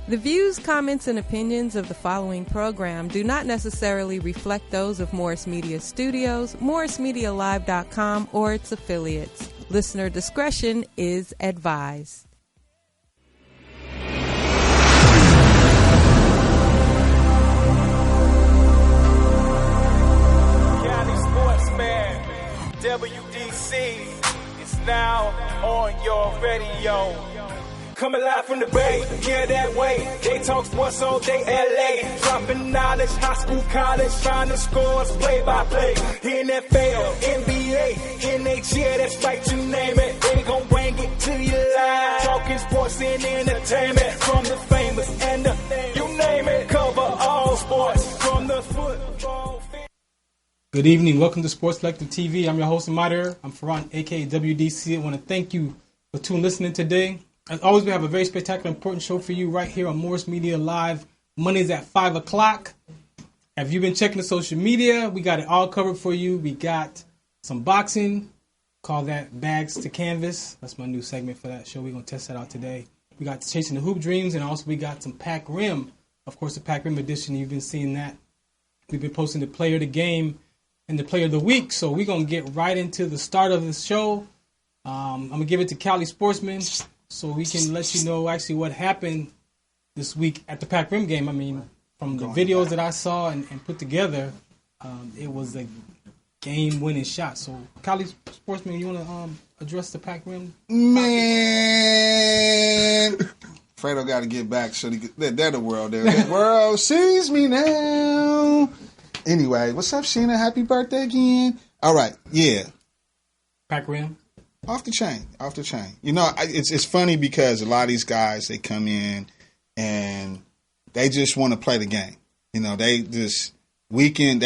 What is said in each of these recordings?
The views, comments, and opinions of the following program do not necessarily reflect those of Morris Media Studios, MorrisMediaLive.com, or its affiliates. Listener discretion is advised. Cali Sportsman, WDC is now on your radio. Coming live from the Bay, yeah, that way. They talk sports all day, LA. Dropping knowledge, high school, college, trying to score play-by-play. NFL, NBA, NHL, that's right, you name it. They gon' bring it to you live. Talking sports and entertainment. From the famous and the, you name it. Cover all sports from the football field. Good evening. Welcome to Sports Collective TV. I'm your host and moderator. I'm Farron, a.k.a. WDC. I want to thank you for listening today. As always, we have a very spectacular, important show for you right here on Morris Media Live, Mondays at 5 o'clock. Have you been checking the social media? We got it all covered for you. We got some boxing, call that Bags to Canvas. That's my new segment for that show. We're going to test that out today. We got Chasing the Hoop Dreams, and also we got some Pac Rim. Of course, the Pac Rim edition, you've been seeing that. We've been posting the player of the game and the player of the week. So we're going to get right into the start of the show. I'm going to give it to Cali Sportsman, so we can let you know actually what happened this week at the Pac Rim game. I mean, from the videos that I saw and put together, it was a game-winning shot. So, Cali Sportsman, you want to address the Pac Rim? Man, Fredo got to get back so they're the world. The world sees me now. Anyway, what's up, Sheena? Happy birthday again. All right, yeah. Pac Rim. Off the chain. You know, it's funny because a lot of these guys, they come in and they just want to play the game. You know, they just weekend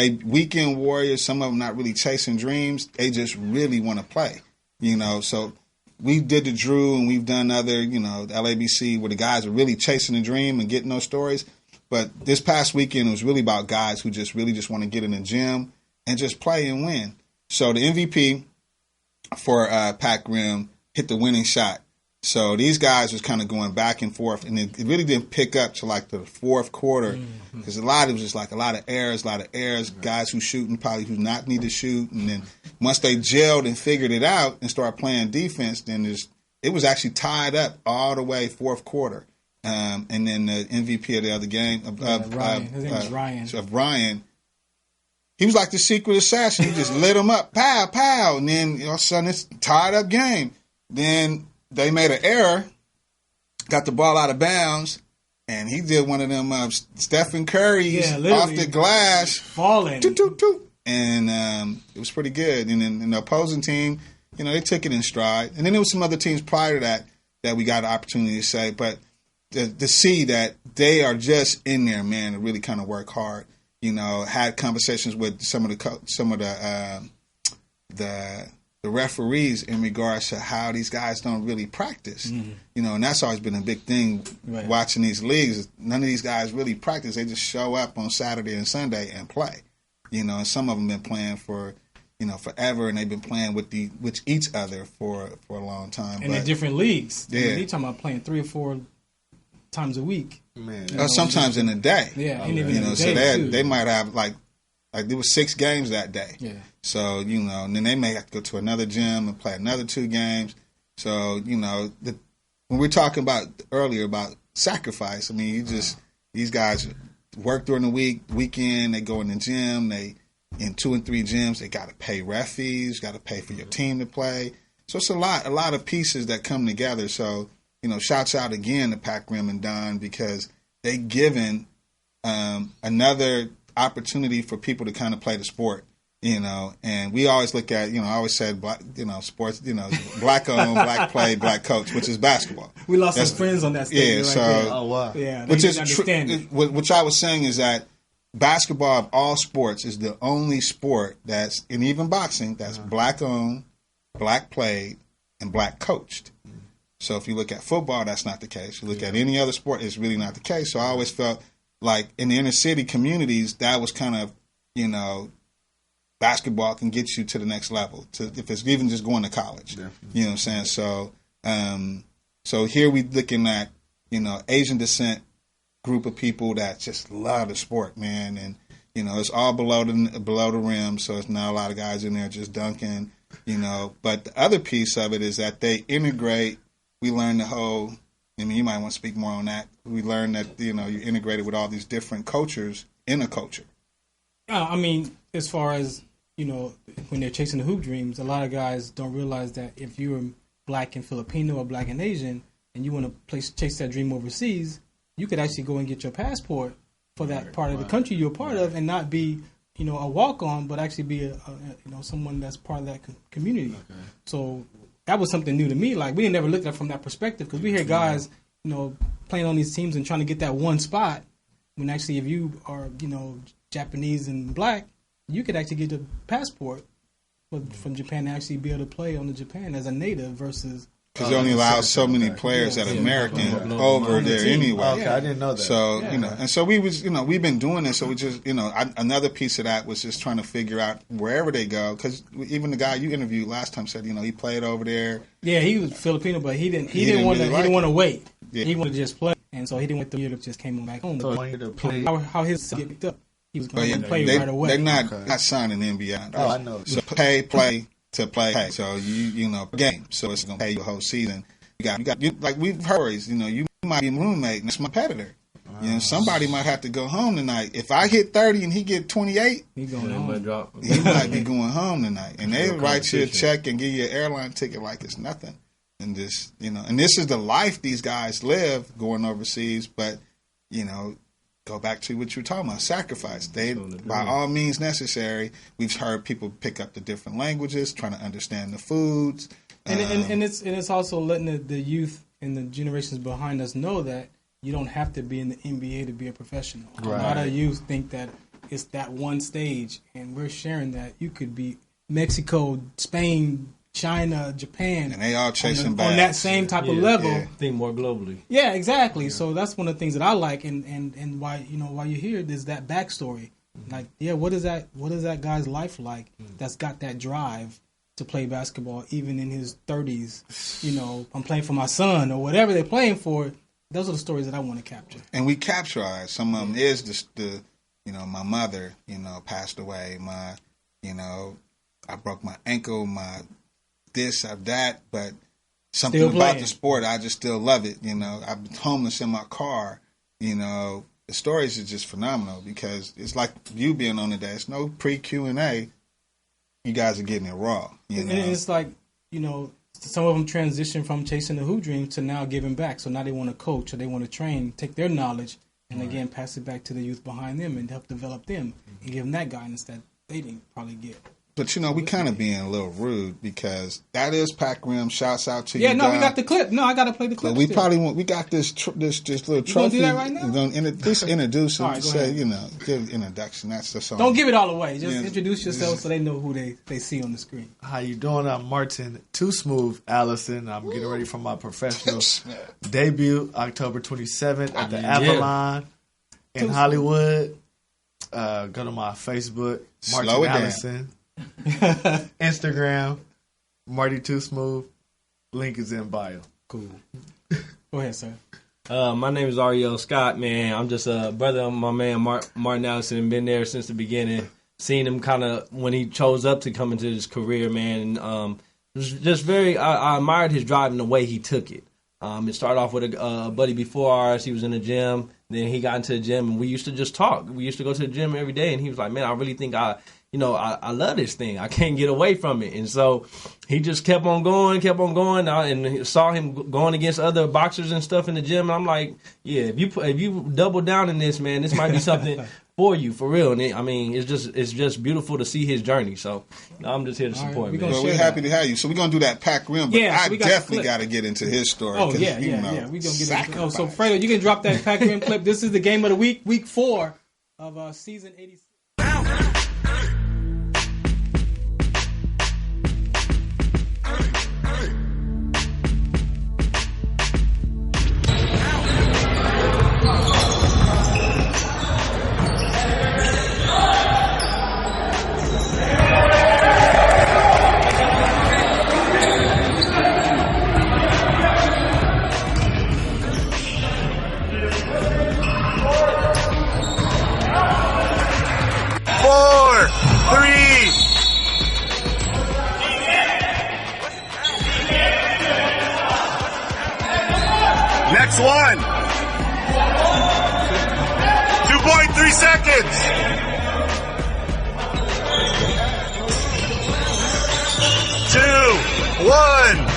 warriors. Some of them not really chasing dreams. They just really want to play. You know, so we did the Drew and we've done other, you know, the LABC where the guys are really chasing the dream and getting those stories. But this past weekend it was really about guys who just really just want to get in the gym and just play and win. So the MVP for Pac Rim hit the winning shot. So these guys was kind of going back and forth, and it really didn't pick up to like the fourth quarter because it was just like a lot of errors, guys who shooting probably who not need to shoot, and then once they gelled and figured it out and started playing defense, then it was actually tied up all the way fourth quarter. And then the MVP of the other game Ryan. His name is Ryan. Of Ryan. He was like the secret assassin. He just lit him up, pow, pow, and then all of a sudden it's a tied-up game. Then they made an error, got the ball out of bounds, and he did one of them Stephen Curry's off the glass. Falling. Toot, toot, toot. And it was pretty good. And then the opposing team, you know, they took it in stride. And then there was some other teams prior to that we got an opportunity to say. But to see that they are just in there, man, to really kind of work hard. You know, had conversations with some of the referees in regards to how these guys don't really practice. Mm-hmm. You know, and that's always been a big thing watching these leagues. None of these guys really practice. They just show up on Saturday and Sunday and play. You know, and some of them been playing for, you know, forever, and they've been playing with each other for a long time. And in different leagues. Yeah. You're talking about playing 3 or 4 times a week. Man, or sometimes in a day. Yeah, you know, so they might have like there was 6 games that day. Yeah. So you know, and then they may have to go to another gym and play another 2 games. So you know, when we're talking about earlier about sacrifice, I mean, these guys work during the weekend. They go in the gym. They in 2 and 3 gyms. They got to pay ref fees. Got to pay for your team to play. So it's a lot of pieces that come together. So. You know, shouts out again to Pac Rim and Don because they given another opportunity for people to kind of play the sport. You know, and we always look at, you know, I always said, sports, you know, black owned, black played, black coach, which is basketball. We lost some friends on that statement. Yeah, right so oh wow, yeah, which is which I was saying is that basketball of all sports is the only sport that's, and even boxing, that's black owned, black played, and black coached. So if you look at football, that's not the case. You look at any other sport, it's really not the case. So I always felt like in the inner city communities, that was kind of, you know, basketball can get you to the next level, if it's even just going to college. Definitely. You know what I'm saying? So so here we looking at, you know, Asian descent group of people that just love the sport, man. And, you know, it's all below the rim, so it's not a lot of guys in there just dunking, you know. But the other piece of it is that they integrate. We learn the whole, I mean, you might want to speak more on that. We learn that, you know, you're integrated with all these different cultures in a culture. I mean, as far as, you know, when they're chasing the hoop dreams, a lot of guys don't realize that if you're black and Filipino or black and Asian and you want to chase that dream overseas, you could actually go and get your passport for that part of the country you're a part of and not be, you know, a walk-on, but actually be you know, someone that's part of that community. Okay. So that was something new to me. Like, we didn't never look at it from that perspective, because we hear guys, you know, playing on these teams and trying to get that one spot, when actually if you are, you know, Japanese and black, you could actually get a passport from Japan to actually be able to play on the Japan as a native versus... Because they only allow so many players that are American over there anyway. Okay, I didn't know that. So, you know, and so we was, you know, we've been doing this. So we just, you know, another piece of that was just trying to figure out wherever they go. Because even the guy you interviewed last time said, you know, he played over there. Yeah, he was Filipino, but he didn't want to wait. Yeah. He wanted to just play. And so he didn't wait the year to just came back home. So to play. How his get picked up. He was going to play right away. They're not signing NBA. Oh, I know. So play to play. So you know, game. So it's going to pay you a whole season. You got like we've heard, you know, you might be a roommate and it's my competitor. You know, somebody might have to go home tonight. If I hit 30 and he get 28, he might be going home tonight. And they write you a check and give you an airline ticket like it's nothing. And this, you know, and this is the life these guys live going overseas. But, you know, go back to what you were talking about, sacrifice. They, by all means necessary, we've heard people pick up the different languages, trying to understand the foods. And it's also letting the youth and the generations behind us know that you don't have to be in the NBA to be a professional. Right. A lot of youth think that it's that one stage, and we're sharing that you could be Mexico, Spain, China, Japan, and they all chasing on that same type of level. Yeah. Think more globally. Yeah, exactly. Yeah. So that's one of the things that I like, and why, you know, why you hear there's that backstory. Mm-hmm. Like, yeah, what is that guy's life like that's got that drive to play basketball even in his 30s? You know, I'm playing for my son or whatever they're playing for. Those are the stories that I want to capture. And we capture ours. Some of them is the you know, my mother, you know, passed away. My, you know, I broke my ankle, my this, that, but something about the sport, I just still love it. You know, I'm homeless in my car. You know, the stories are just phenomenal because it's like you being on the day. It's no pre-Q&A. You guys are getting it raw. You know? And it's like, you know, some of them transition from chasing the hoop dream to now giving back. So now they want to coach or they want to train, take their knowledge, and again, pass it back to the youth behind them and help develop them and give them that guidance that they didn't probably get. But, you know, we kind of being a little rude because that is Pac Rim. Shouts out to you. Yeah, no, we got the clip. No, I got to play the clip. We probably want, we got this little trophy. You want to do that right now? We're going to introduce it. Right, say, you know, give an introduction. That's the song. Don't give it all away. Just introduce yourself so they know who they see on the screen. How you doing? I'm Martin Too Smooth Allison. I'm getting ready for my professional debut October 27th at the Avalon in Hollywood. Go to my Facebook, Martin Allison. Instagram, Marty Too Smooth. Link is in bio. Cool. Go ahead, sir. My name is Ariel Scott, man. I'm just a brother of my man Martin Allison. Been there since the beginning. Seen him kind of when he chose up to come into his career, man. It was just very. I admired his drive and the way he took it. It started off with a buddy before ours. He was in the gym. Then he got into the gym, and we used to just talk. We used to go to the gym every day, and he was like, "Man, I really think I love this thing. I can't get away from it." And so he just kept on going. And saw him going against other boxers and stuff in the gym. And I'm like, yeah, if you double down in this, man, this might be something for you, for real. And it's just beautiful to see his journey. So I'm just here to support him. Well, we're happy to have you. So we're going to do that Pac Rim, but I definitely got to get into his story. Oh, yeah. We're going to get into it. So, Fredo, you can drop that Pac Rim clip. This is the game of the week 4 of season 86. seconds. 2, 1.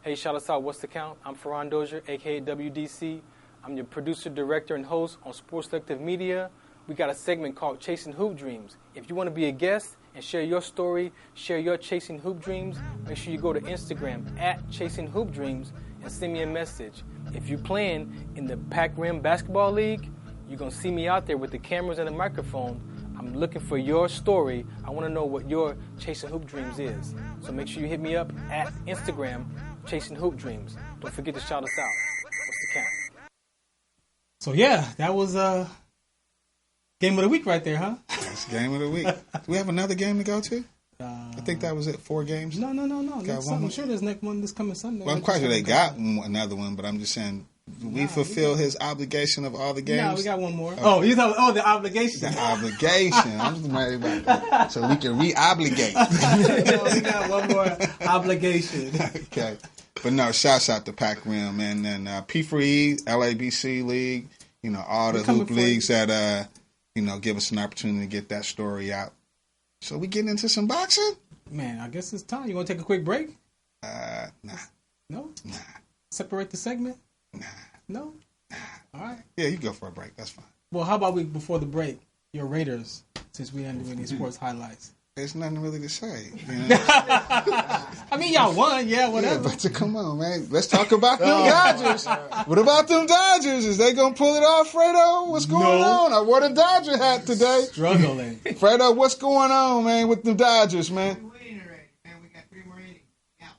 Hey, shout us out. What's the count? I'm Ferran Dozier, aka WDC. I'm your producer, director, and host on Sports Selective Media. We got a segment called Chasing Hoop Dreams. If you want to be a guest and share your story, share your Chasing Hoop Dreams, make sure you go to Instagram @Chasing Hoop Dreams and send me a message. If you're playing in the Pac-Rim Basketball League, you're going to see me out there with the cameras and the microphone. I'm looking for your story. I want to know what your Chasing Hoop Dreams is. So make sure you hit me up at Instagram, Chasing Hoop Dreams. Don't forget to shout us out. What's the count? So yeah, that was game of the week right there, huh? That's game of the week. Do we have another game to go to? I think that was it. 4 games. No. I'm sure there's next one this coming Sunday. Well, I'm quite sure they got another one, but I'm just saying, we fulfill his obligation of all the games. No, we got one more. Okay. Oh, you thought? Oh, the obligation. The obligation. I'm just worried about that. So we can re-obligate. We got one more obligation. Okay. But no, shouts out to Pac-Rim and then P4E, LABC League, all the hoop leagues that, give us an opportunity to get that story out. So we getting into some boxing? Man, I guess it's time. You want to take a quick break? Nah. No? Nah. Separate the segment? Nah. No? All right. Yeah, you go for a break. That's fine. Well, how about before the break, your Raiders, since we didn't do any sports highlights? There's nothing really to say. I mean, y'all won, whatever. Yeah, but come on, man. Let's talk about them Dodgers. What about them Dodgers? Is they going to pull it off, Fredo? What's going on? I wore the Dodger hat today. Struggling. Fredo, what's going on, man, with the Dodgers, man? We're winning already, man. We got 3 more innings. Out.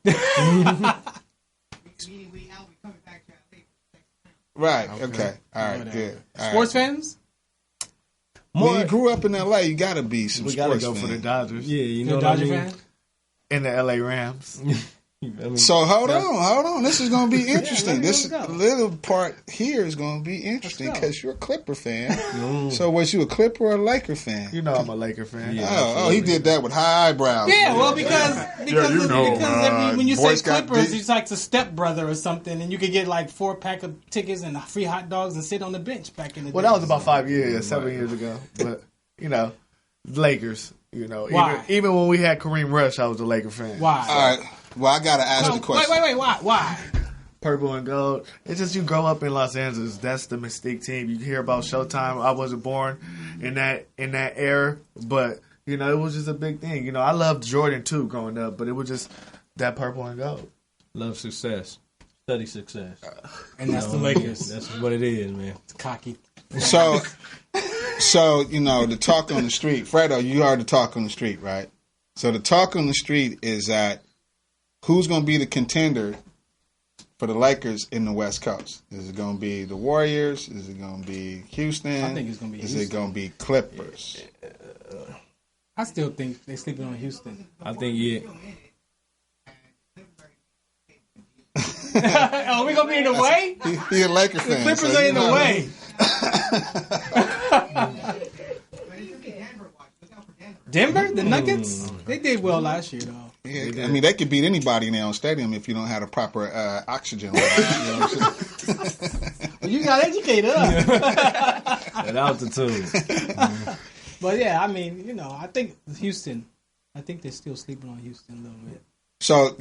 We coming back to LA for the second time. Right, okay. All right, good. All Sports right. fans? When you grew up in LA, you got to be some sports gotta go fan. for the Dodgers. Yeah, you know You're a what I Dodger mean? fan? And the LA Rams. So hold on. This is going to be interesting. let's This go. little part here is going to be interesting because you're a Clipper fan. So was you a Clipper or a Laker fan? You know I'm a Laker fan. Oh, he did that with high eyebrows. Yeah, well, because when you say Boys got Clippers, beat. it's like a stepbrother or something, and you could get like 4-pack of tickets and free hot dogs and sit on the bench back in the day. Well, that was about 7 years ago. But, Lakers. Why? Even when we had Kareem Rush, I was a Laker fan. Why? All right. Well, I got to ask the question. Wait. Why? Purple and gold. It's just you grow up in Los Angeles. That's the Mystique team. You hear about Showtime. I wasn't born in that era, but it was just a big thing. I loved Jordan too growing up, but it was just that purple and gold. Love success. Study success. And that's the Lakers. That's what it is, man. It's cocky. So the talk on the street, Fredo, you heard the talk on the street, right? So the talk on the street is that who's going to be the contender for the Lakers in the West Coast? Is it going to be the Warriors? Is it going to be Houston? I think it's going to be Houston. Is it going to be Clippers? I still think they're sleeping on Houston. I think, yeah. Oh, we going to be in the way? He a Laker fan. The Clippers so are in the way. Denver? The Nuggets? They did well last year, though. Yeah, I mean, they could beat anybody in their own stadium if you don't have the proper oxygen level. You got educated up. At altitude. But yeah, I mean, I think Houston. I think they're still sleeping on Houston a little bit. So,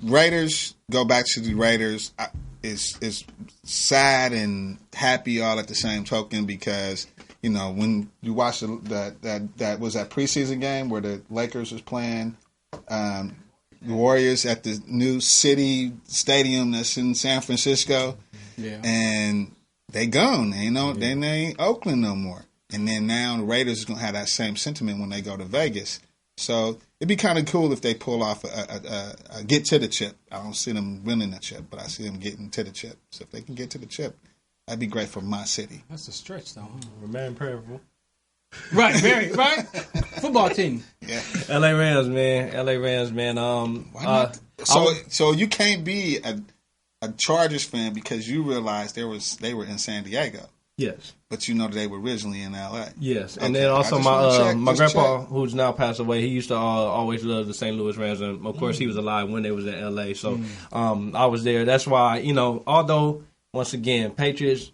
Raiders, go back to the Raiders. It's sad and happy all at the same token because, when you watch that was that preseason game where the Lakers was playing the Warriors at the new city stadium that's in San Francisco. Yeah. And they gone. They ain't Oakland no more. And then now the Raiders is going to have that same sentiment when they go to Vegas. So it'd be kind of cool if they pull off a get to the chip. I don't see them winning the chip, but I see them getting to the chip. So if they can get to the chip, that'd be great for my city. That's a stretch, though. Huh? Remain prayerful. Right, very right. Football team. Yeah. LA Rams, man. Why not? So you can't be a Chargers fan because you realized they were in San Diego. Yes. But you know that they were originally in L.A. Yes, and Okay, then I also just wanna check, my just grandpa, check. who's now passed away, he used to always love the St. Louis Rams, and of course he was alive when they was in L.A. So I was there. That's why, although once again Patriots,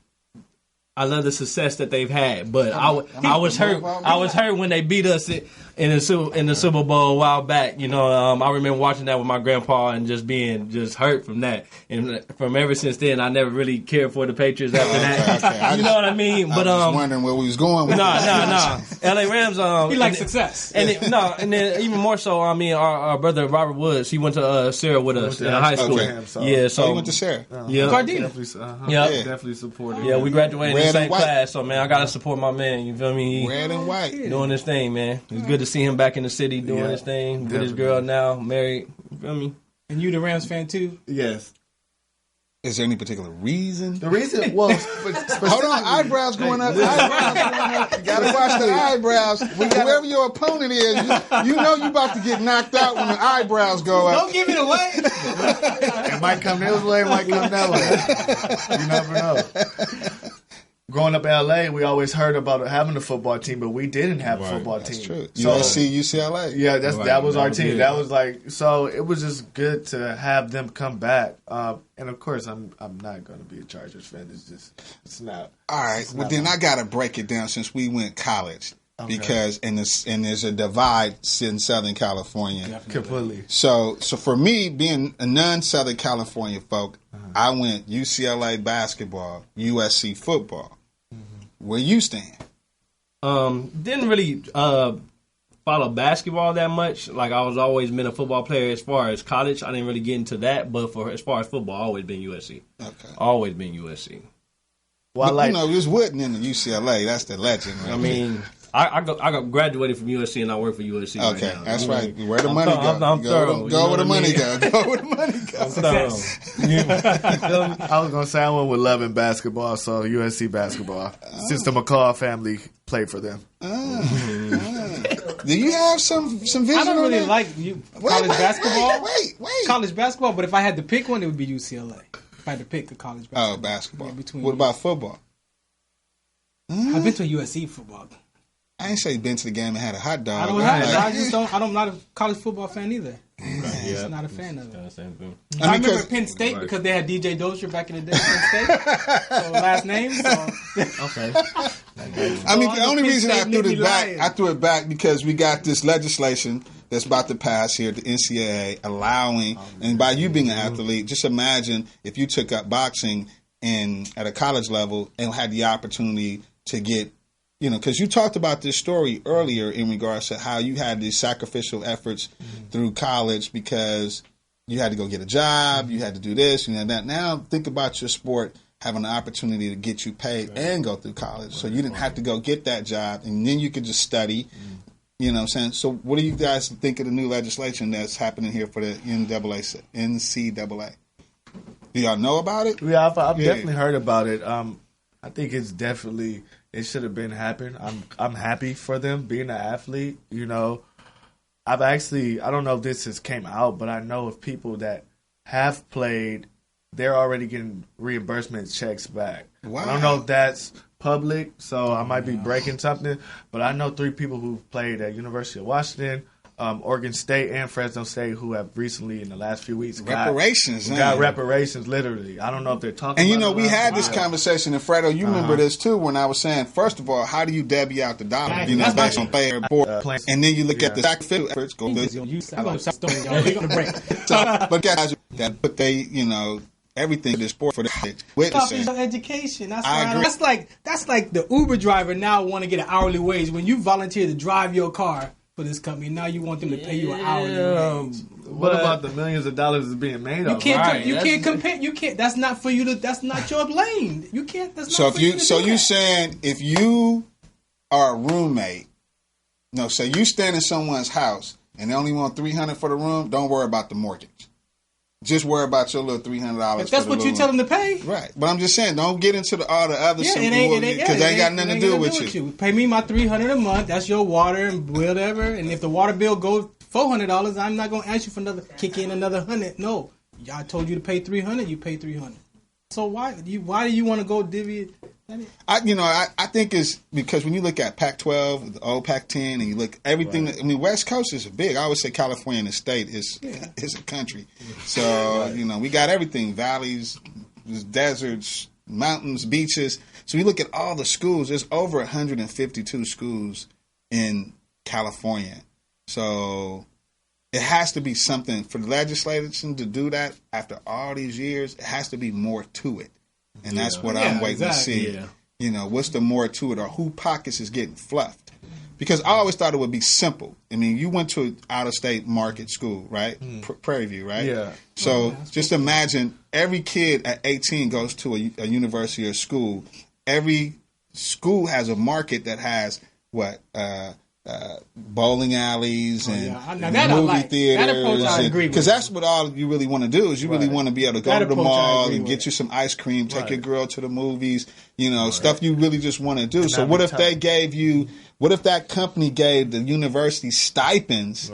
I love the success that they've had, but I was hurt. I was hurt when they beat us in the Super Bowl a while back. I remember watching that with my grandpa and just being hurt from that. And from ever since then, I never really cared for the Patriots after that. Okay. You know what I mean? I was wondering where we was going with No. LA Rams. He likes success. And then even more so, I mean, our brother Robert Woods, he went to Sarah with us in high school. Okay. Yeah, so he went to Sarah. Yeah, Cardino. Definitely supported. Yeah, we graduated in Red the same and white. class, so man, I gotta support my man. You feel me? Red and white. Doing his thing, man. It's good to see him back in the city doing his thing with his girl now, married. You feel me? And you the Rams fan too? Yes. Is there any particular reason? The reason, well, Hold on, eyebrows going up. Eyebrows going up. You gotta watch the eyebrows. Whoever your opponent is, you know you about to get knocked out when the eyebrows go up. Don't give it away. It might come this way, it might come that way. You never know. Growing up in LA, we always heard about having a football team, but we didn't have a football That's team. true. So, USC, UCLA. yeah, that was our team. good. That was like, so it was just good to have them come back. And of course, I'm not going to be a Chargers fan. It's not. All right. Well, then I got to break it down since we went college. Because there's a divide in Southern California. Completely. So for me, being a non-Southern California folk, I went UCLA basketball, USC football. Where you stand? Didn't really follow basketball that much. Like I was always been a football player. As far as college, I didn't really get into that. But as far as football, always been USC. Okay. Always been USC. Well, But, it was Wooden in the UCLA. That's the legend. Right I mean, I got graduated from USC and I work for USC. okay, right now. that's You know, right. Where the money go? I'm thorough. Go where the money You know go. Go where the money go. I'm thorough. You feel me? I was going to say I went with Love in basketball, so USC basketball. Since the McCall family played for them. Do you have some vision? I don't on really that? like college basketball. Wait. College basketball, but if I had to pick one, it would be UCLA. If I had to pick a college basketball. Oh, basketball. Yeah, between What about football? I've been to a USC football. I ain't say been to the game and had a hot dog. I don't have it. I just don't. I'm not a college football fan either. Yeah. Just not a fan of it. Same thing. I remember because- Penn State because they had DJ Dozier back in the day. Penn State, so last name. So Okay. I mean, So the I'm only a Penn reason I State threw it Nittany back, Lion. I threw it back because we got this legislation that's about to pass here at the NCAA allowing, and by you being an athlete, just imagine if you took up boxing at a college level and had the opportunity to get, because you talked about this story earlier in regards to how you had these sacrificial efforts through college because you had to go get a job, you had to do this, and that. Now think about your sport having the opportunity to get you paid and go through college. So you didn't have to go get that job, and then you could just study. You know what I'm saying? So what do you guys think of the new legislation that's happening here for the NCAA? Do y'all know about it? Yeah, I've definitely heard about it. I think it should have been happened. I'm happy for them being an athlete. I don't know if this has came out, but I know of people that have played, they're already getting reimbursement checks back. Wow. I don't know if that's public, so I might be breaking something, but I know 3 people who've played at University of Washington, Oregon State, and Fresno State who have recently, in the last few weeks, Reparations. got reparations, literally. I don't know if they're talking And about it. we had this conversation, and Fredo, you remember this too, when I was saying, first of all, how do you debby out the dollar? That's Based my on player board. And then you look at the sacrificial efforts, go good. I'm gonna stop story, y'all. We're gonna break. But guys, that put everything in this sport for the College witnessing. education. That's I right. agree. That's like the Uber driver now want to get an hourly wage when you volunteer to drive your car for this company. Now you want them to pay you an hourly wage. What about the millions of dollars that's being made You off? can't. Right, You that's- can't compare. You can't. That's not for you to. That's not your lane. You can't. That's So not if for you. you, to so do you that. saying if you are a roommate, so you stand in someone's house and they only want $300 for the room, don't worry about the mortgage. Just worry about your little $300. If that's what you tell them to pay. Right, but I'm just saying, don't get into all the other Yeah, simple it ain't because they ain't got nothing to do with you. Pay me my $300 a month. That's your water and whatever. And if the water bill goes $400, I'm not gonna ask you for kick in another $100. No, I told you to pay $300. You pay $300. So why do you want to go divvy it? I think it's because when you look at Pac-12, the old Pac-10, and you look everything. Right. I mean, West Coast is big. I always say California and the state is a country. So we got everything: valleys, deserts, mountains, beaches. So we look at all the schools. There's over 152 schools in California. So it has to be something for the legislation to do that. After all these years, it has to be more to it. And that's what I'm waiting to see. Yeah. What's the more to it, or who pockets is getting fluffed? Because I always thought it would be simple. I mean, you went to an out-of-state market school, right? Prairie View, right? Yeah. So just imagine every kid at 18 goes to a university or school. Every school has a market that has bowling alleys and movie theaters. That approach I agree with. Because that's what all you really want to do is you really want to be able to go to the mall and get you some ice cream, take your girl to the movies, stuff you really just want to do. So what if that company gave the university stipends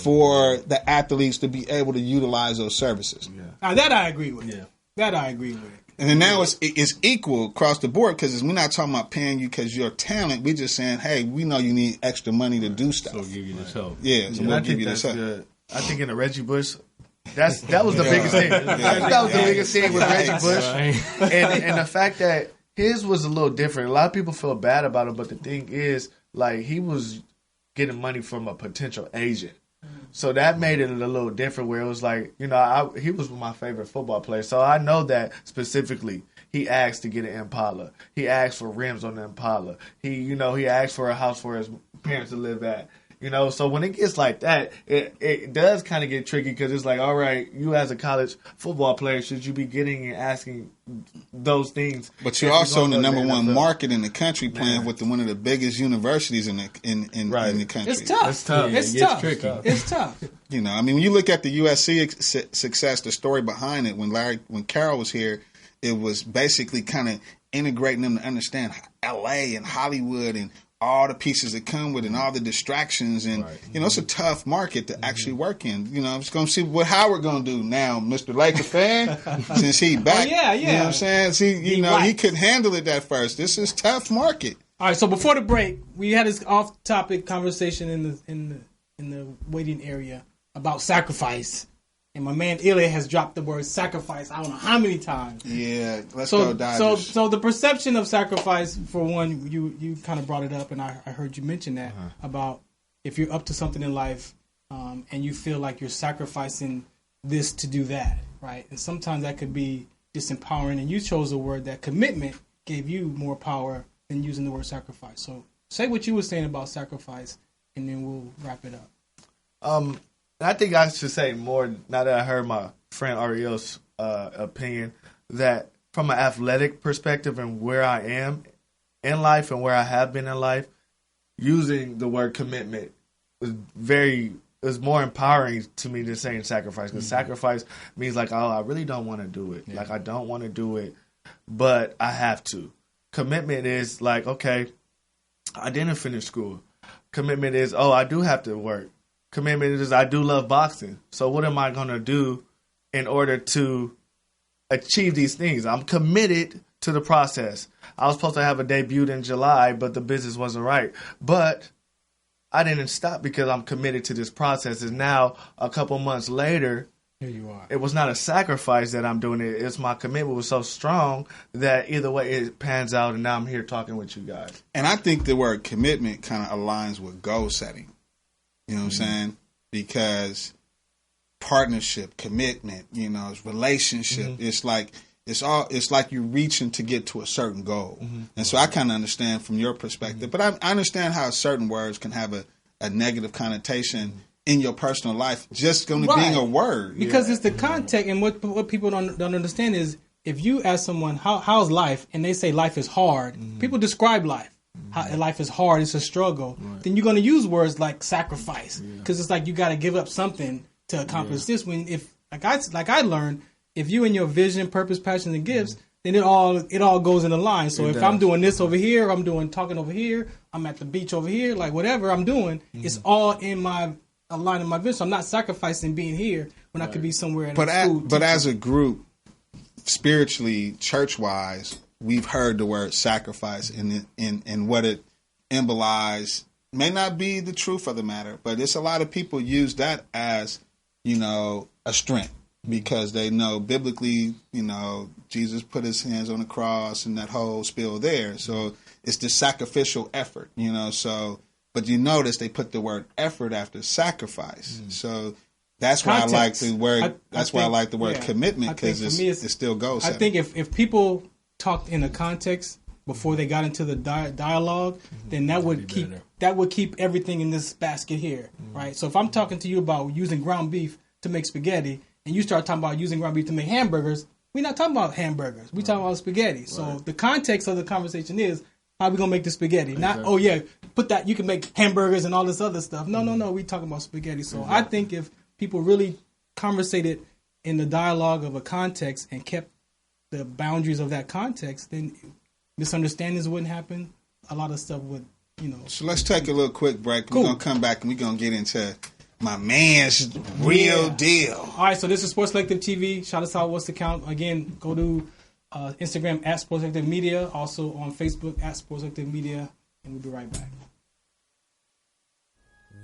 for the athletes to be able to utilize those services? Yeah. Now that I agree with. Yeah. That I agree with. And then now it's equal across the board because we're not talking about paying you because you're talent. We're just saying, hey, we know you need extra money to do stuff. So we'll give you this help. Yeah, so we'll give you this help. Good. I think in the Reggie Bush, that was the biggest thing. That was the biggest thing with Reggie Bush. And the fact that his was a little different. A lot of people feel bad about it, but the thing is, like, he was getting money from a potential agent. So that made it a little different where it was like, he was my favorite football player. So I know that specifically he asked to get an Impala. He asked for rims on the Impala. He asked for a house for his parents to live at. So when it gets like that, it does kind of get tricky because it's like, all right, you as a college football player, should you be getting and asking those things? But you're also in the number one market in the country playing with one of the biggest universities in the country. It's tough. It's tough. It's tough. Tricky. It's tough. When you look at the USC success, the story behind it, when Carroll was here, it was basically kind of integrating them to understand L.A. and Hollywood and all the pieces that come with it and all the distractions. And, it's a tough market to actually work in. I'm just going to see what Howard going to do now, Mr. Laker fan, since he back. You know what I'm saying? See, he couldn't handle it at first. This is tough market. All right, so before the break, we had this off-topic conversation in the waiting area about sacrifice. And my man Ilya has dropped the word sacrifice I don't know how many times. Yeah, let's go Dodgers. So the perception of sacrifice, for one, you kind of brought it up, and I heard you mention that about if you're up to something in life and you feel like you're sacrificing this to do that, right? And sometimes that could be disempowering, and you chose a word that commitment gave you more power than using the word sacrifice. So say what you were saying about sacrifice, and then we'll wrap it up. I think I should say more now that I heard my friend Ariel's opinion, that from an athletic perspective and where I am in life and where I have been in life, using the word commitment is more empowering to me than saying sacrifice. Because sacrifice means like, oh, I really don't want to do it. Yeah. Like, I don't want to do it, but I have to. Commitment is like, okay, I didn't finish school. Commitment is, oh, I do have to work. Commitment is I do love boxing. So what am I going to do in order to achieve these things? I'm committed to the process. I was supposed to have a debut in July, but the business wasn't right. But I didn't stop because I'm committed to this process. And now, a couple months later, here you are. It was not a sacrifice that I'm doing it. It's my commitment was so strong that either way it pans out, and now I'm here talking with you guys. And I think the word commitment kind of aligns with goal setting. You know what I'm saying? Because partnership, commitment, it's relationship. It's like you're reaching to get to a certain goal. And so I kind of understand from your perspective, but I understand how certain words can have a negative connotation in your personal life, just going to being a word. Because it's the context, and what people don't understand is if you ask someone how's life, and they say life is hard, people describe life. How life is hard, it's a struggle, then you're going to use words like sacrifice because it's like you got to give up something to accomplish this. When if like I learned, if you and your vision, purpose, passion, and gifts, then it all goes in a line. So if I'm doing this over here, I'm doing talking over here, I'm at the beach over here, like whatever I'm doing, it's all in my aligning my vision. So I'm not sacrificing being here when I could be somewhere. But as a group, spiritually, church-wise, we've heard the word sacrifice and what it embolize may not be the truth of the matter, but it's a lot of people use that as, a strength because they know biblically, Jesus put his hands on the cross and that whole spiel there. So it's the sacrificial effort, but you notice they put the word effort after sacrifice. So that's why I like the word. I like the word commitment because it still goes. I think if people talked in a context before they got into the dialogue, then that would keep everything in this basket here, right? So if I'm talking to you about using ground beef to make spaghetti, and you start talking about using ground beef to make hamburgers, we're not talking about hamburgers. We're talking about spaghetti. So the context of the conversation is how are we gonna make the spaghetti? Not put that you can make hamburgers and all this other stuff. No. We talking about spaghetti. So I think if people really conversated in the dialogue of a context and kept the boundaries of that context, then misunderstandings wouldn't happen. A lot of stuff would, So let's take a little quick break. Cool. We're going to come back and we're going to get into my man's real deal. All right, so this is Sports Collective TV. Shout us out. What's the count? Again, go to Instagram at Sports Collective Media. Also on Facebook at Sports Collective Media. And we'll be right back.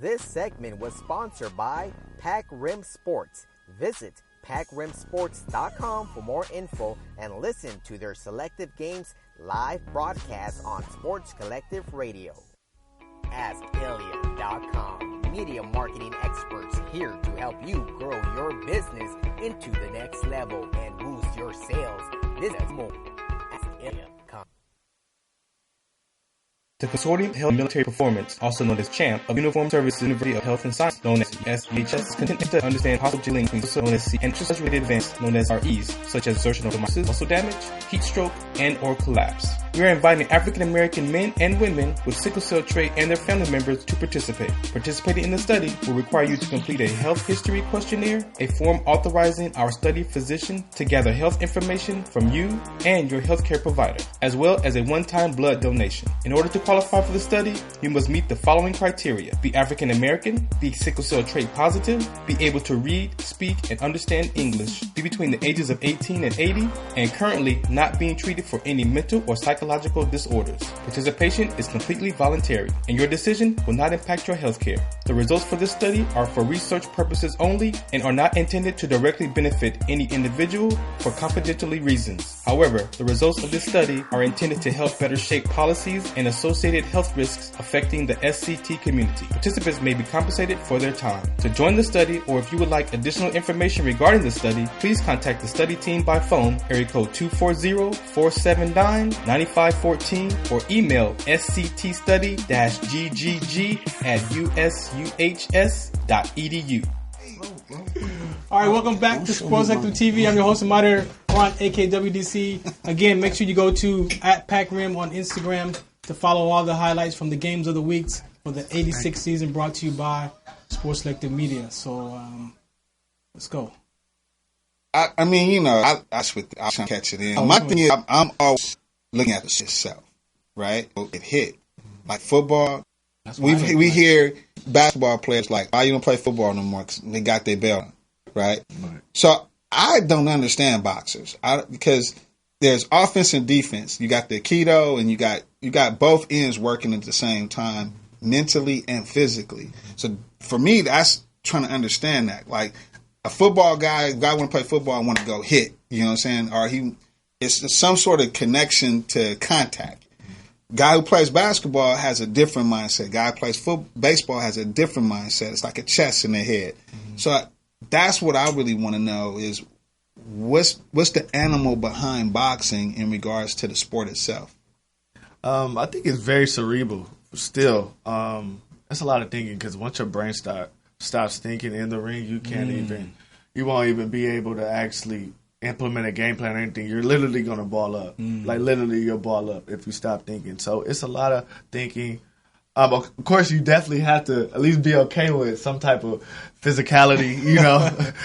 This segment was sponsored by Pac Rim Sports. Visit PacRimSports.com for more info and listen to their selective games live broadcast on Sports Collective Radio. AskIlya.com, media marketing experts here to help you grow your business into the next level and boost your sales. Visit more. AskIlya.com. The Consortium of Health and Military Performance, also known as CHAMP, of Uniformed Services University of Health and Science, known as SUHS, is content to understand possible links known as and stress-related events known as REs, such as exertional demise, muscle damage, heat stroke, and or collapse. We are inviting African American men and women with sickle cell trait and their family members to participate. Participating in the study will require you to complete a health history questionnaire, a form authorizing our study physician to gather health information from you and your healthcare provider, as well as a one-time blood donation. In order to qualify for the study, you must meet the following criteria: be African American, be sickle cell trait positive, be able to read, speak, and understand English, be between the ages of 18 and 80, and currently not being treated for any mental or psychological disorders. Participation is completely voluntary, and your decision will not impact your health care. The results for this study are for research purposes only and are not intended to directly benefit any individual for confidentiality reasons. However, the results of this study are intended to help better shape policies and associated health risks affecting the SCT community. Participants may be compensated for their time. To join the study, or if you would like additional information regarding the study, please contact the study team by phone, area code 240-479-9514, or email sctstudy-ggg@usuhs.edu. All right, welcome back to Sports Collective TV. I'm your host and moderator, Ron, AKWDC. Again, make sure you go to @PacRim on Instagram to follow all the highlights from the games of the weeks for the 86th season, brought to you by Sports Collective Media. So, let's go. I mean, I trying to catch it in. My thing is, I'm always looking at the shit itself, right? It hit. Like football, we hear basketball players like, why you don't play football no more? 'Cause they got their belt on, right? So I don't understand boxers because there's offense and defense. You got the Aikido and you got both ends working at the same time, mentally and physically. So for me, that's trying to understand that. Like a football guy want to play football, want to go hit. You know what I'm saying? Or it's some sort of connection to contact. Guy who plays basketball has a different mindset. Guy who plays baseball has a different mindset. It's like a chess in their head. So that's what I really want to know is what's the animal behind boxing in regards to the sport itself? I think it's very cerebral. Still, that's a lot of thinking because once your brain stops thinking in the ring, you won't even be able to actually implement a game plan or anything. You're literally going to ball up. Like literally you'll ball up if you stop thinking. So it's a lot of thinking. Of course, you definitely have to at least be okay with some type of physicality,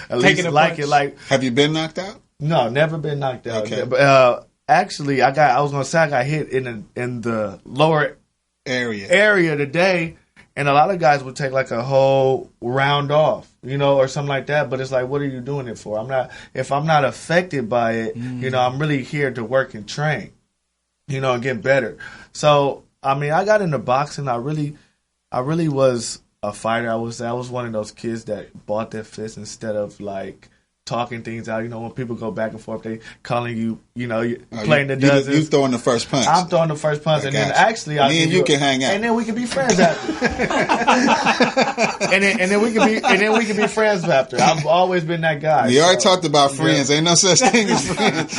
at least like it. Like, have you been knocked out? No, never been knocked out. Okay. But actually, I was going to say I got hit in the lower area today, And a lot of guys would take like a whole round off, you know, or something like that. But it's like, what are you doing it for? If I'm not affected by it, you know, I'm really here to work and train, you know, and get better. So, I mean, I got into boxing. I really was a fighter. I was one of those kids that bought their fists instead of like talking things out. You know, when people go back and forth, they calling you, you know, playing the dozens. You throwing the first punch. I'm throwing the first punch, and then actually, me and you can hang out, and then we can be friends after. and then we can be friends after. I've always been that guy. We already talked about friends. Ain't no such thing as friends.